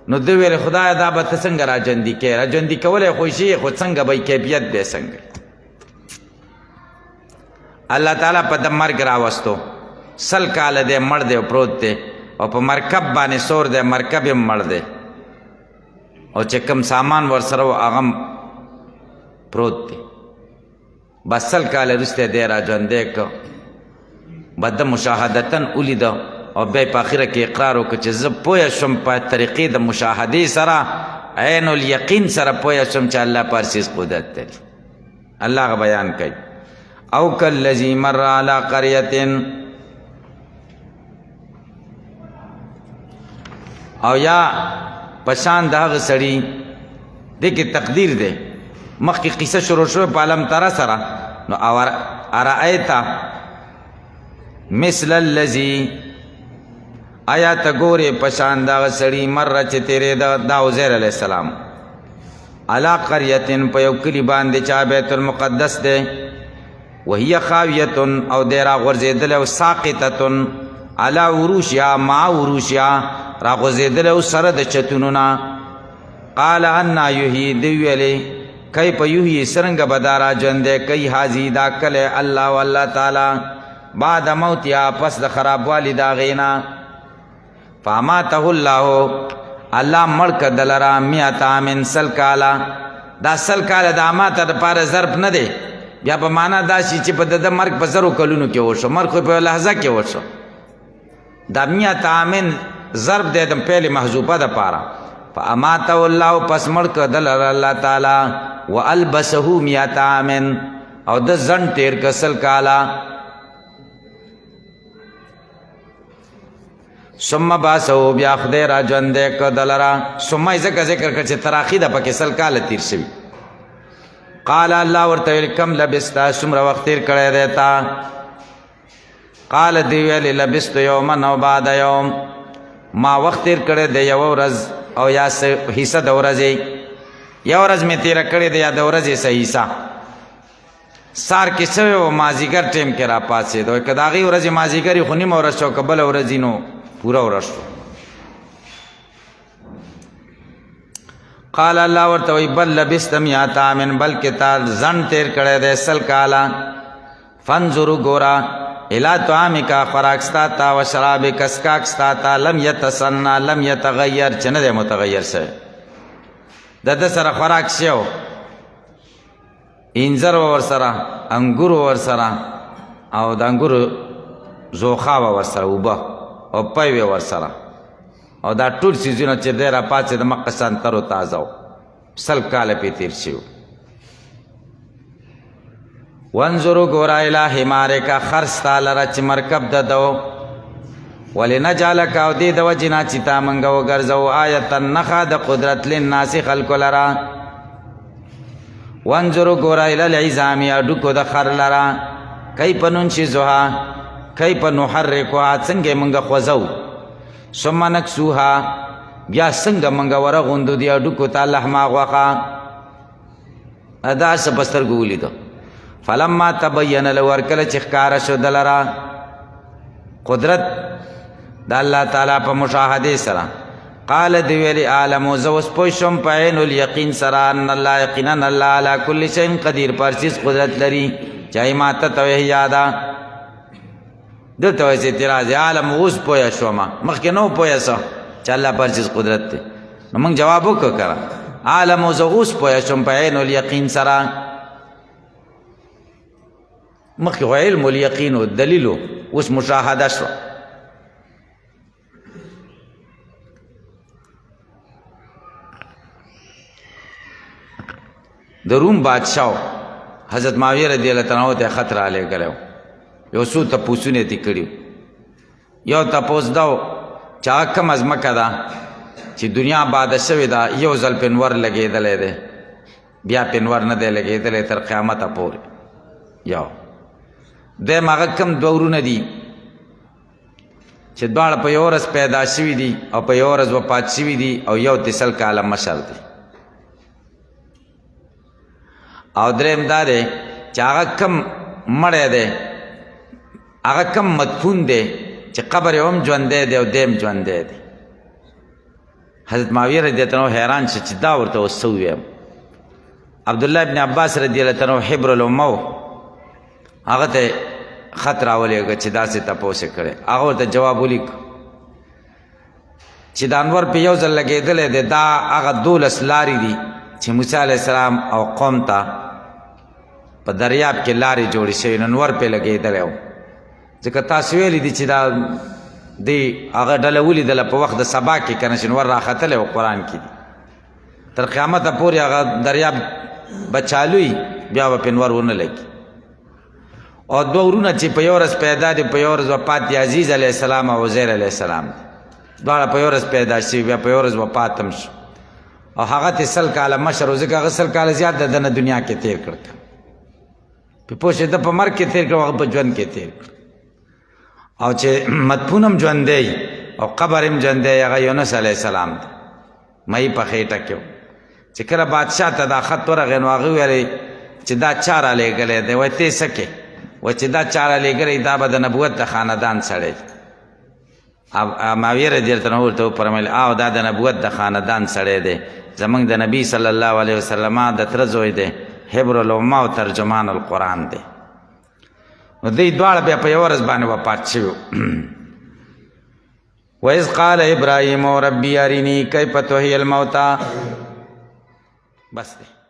نو ده ویل خدایه دا به ته څنګه را ژوندي کوې؟ را ژوندي کولی خو شي، خو څنګه به کیفیت به څنګه؟ الله تعالی په د مرګ راوستو، 100 کاله دی مړ دی پروت دی، او په مرکب باندې سور دی، مرکب یې مړ دی، او چې کوم سامان ورسره و هغه پروت دی. بس 100 کاله وروسته دی را ژوندی که، بس ده مشاهدتن ولیده او بیا په اخره کې اقرار وکړه چې زه پوه شم په طریقې د مشاهدې سره، عین الیقین سره پوه شم چې الله په هر څیز قدرت لري. الله هغه بیان کوي. او کالذی مر علی قریة، او یا پشان د هغه سړي دې کې تقدیر دی. مخکې قصه شروع شوه په علم تره سره، نو ارأیت مثل الذی، آیا ته ګورې پشان د هغه سړي مره چې تېرېده، دا عزیر علیه السلام، علی قریة په یو کلي باندې چا بیت المقدس دی، وهي خاویة او دی را غورځېدلی او ساقطة علی عروشها مع عروشها را غورځېدلی او سره د چتونو نه. قال انا یحیی، دی ویلې کیف یحیی، څرنګه به دا را ژوندی کوي، هذی دا کلی الله و الله تعالی بعد موتها، پس د خرابوالي د هغې نه. فاماته الله، الله مړ که ده لره 100 عام، 100 کاله. دا 100 کاله د اماته دپاره ظرف نه دی، بیا په معنا دا شي چې په د مرګ په 1000 کلونو کې وشو، مرګ خو په لحظه کې وشو. دا 100 عام ضرب دی د فعل محذوفه دپاره. فاماته الله، پس مړ که ده لره الله تعالی، والبسه 100 عام، او د ځنډ تېر که 100 کاله. ثم باسو بیا خدای را ژوندی که دلرا ثم ځکه ذکر کړ چې تراخی ده پکې سل کاله تیر شوي قال الله ورته ویل کم لبستا څومره وخت تیر کړی دی تا قال دی ویلې لبست یوما او بعد یوم ما وخت تیر کړی دی یوه ورځ او یا حصه د ورځې یو ورځ مې تیره کړې ده یا د ورځې څه حصه سار کې شوی و مازدیګر ټیم کې را پاڅېد او که د هغې ورځې مازدیګر یې خو نیمه ورځ شو که بله ورځ نو پوره ورځ شو قال الله ورته وایي بل لبست مئة عام بلکې تا ځنډ تیر کړی دی سل کاله فانظرو ګوره الی طعامک خوراک ستا تا و شرابک څښاک ستا تا لم یتسنه لم یتغیر چې نه دی متغیر شوی د ده سره خوراک شو انځر و ورسره انګور و ورسره او د انګورو زوخا و ورسره اوبه او پی و ورسره او دا ټول څیزونه چې دی را پاڅېد مقه شان تر و تازه و سل کاله پې تېر شوي وانظرو ګوره الی حمارک خر ستا لره چې مرکب د ده و ولنجعلک او دې د وجې نه چې تا موږ وګرځوو آیتا نښه د قدرت للناس خلکو لره وانظرو ګوره الی العظام هډوکو د خر لره کیف ننشزها کیف نحرکها څنګه موږ خوځو ثم نکسوها بیا څنګه موږ ورغوندو دې هډوکو ته لحمه غوښه دا څه په سترګو ولیدو فلما تبین له ورکله چې ښکاره شو د لره قدرت د الله تعالی په مشاهدې سره قال دی ویلی عالمو زه اوس پوه شوم په عین الیقین سره ان الله یقینا الله علی کل شیء قدیر پر چیز قدرت لري چاہے ماته توحید ده دلته وایي اعتراض عالم اوس پوه شوم مخکې نو پوه سو چې الله پر چیز قدرت دی نو موږ جواب وکړو که عالمو زه اوس پوه شوم په عین الیقین سره مخکې خو علم الیقین و دلیلو اوس مشاهده شوه د روم بادشاو حضرت معاویه رضی الله تعالی عنہ ته خط رالیږلی یو څو تپوسونه یې ترې کړي یو تپوس دا و چې هغه کومه ځمکه ده چې دنیا باده شوې ده یو ځل پې نور لګېدلی دی بیا پې نور نه دی لګېدلی تر قیامته پورې یو دویم هغه کوم دوه ورونه دي چې دواړه په یو ورځ پیدا شوي دي او په یو ورځ وفات شوي دي او یو ترې سل کاله مشر دی او دریم دا دی چې هغه کم مړی دی هغه کم مدفون دی چې قبر یې هم ژوندی دی او دیم ژوندی دی حضرت معاویه رضی الله عنه حیران شو چې دا ورته اوس څه ووایم عبدالله ابن عباس رضی الله عنه حبر الامه هغه ته خط راولېږه چې داسې تپوس یې کړی هغه ورته جواب ولیکه چې د انور په یو ځل لګېدلی دی دا هغه 12 لارې دي چې موسی علیه السلام او قوم ته په دریاب کې لارې جوړې شوې نو نور پې لګېدلی و ځکه تاسو ویلي دي چې دا دی هغه ډله ولیدله په وخت د سبا کې که نه چې نور راختلی و قرآن کې دي تر قیامته پورې هغه دریاب به چالو وي بیا به پې نور ونه لګي او دوه ورونه چې په یو ورځ پیدا دي په یو ورځ وفات دي عزیز علیه السلام او عزیر علیه السلام دواړه په یو ورځ پیدا شوي بیا په یو ورځ وفات هم شو او هغه ته سل کاله مشر و ځکه هغه سل کاله زیات د ده نه دنیا کې تېر کړ پې پوه شوې ده په مرګ کې تېر کړ هغه په ژوند کې تېر کړ او چې مدفون هم ژوندی او قبر هم ژوندی هغه یونس علیه السلام دی مئی په خېټه کې و چې کله بادشاه ته دا خط ورغی نو هغه ویلې چې دا چا رالیږلی دی وایي ته څه کې وایي چې دا چا رالیږلی دا به د نبوت د خاندان سړی معاویه رضی الله عنه ورته وفرمیل او دا د نبوت د خاندان سړی دی زمونږ د نبی صلی الله علیه وسلم د تره زوی دی حبر الامه او ترجمان القرآن دی نو دوی دواړه بیا په یوه ورځ باندې وفات شوي وإذ قال ابراهیم ربي ارني کیف تحیی الموتى بس دی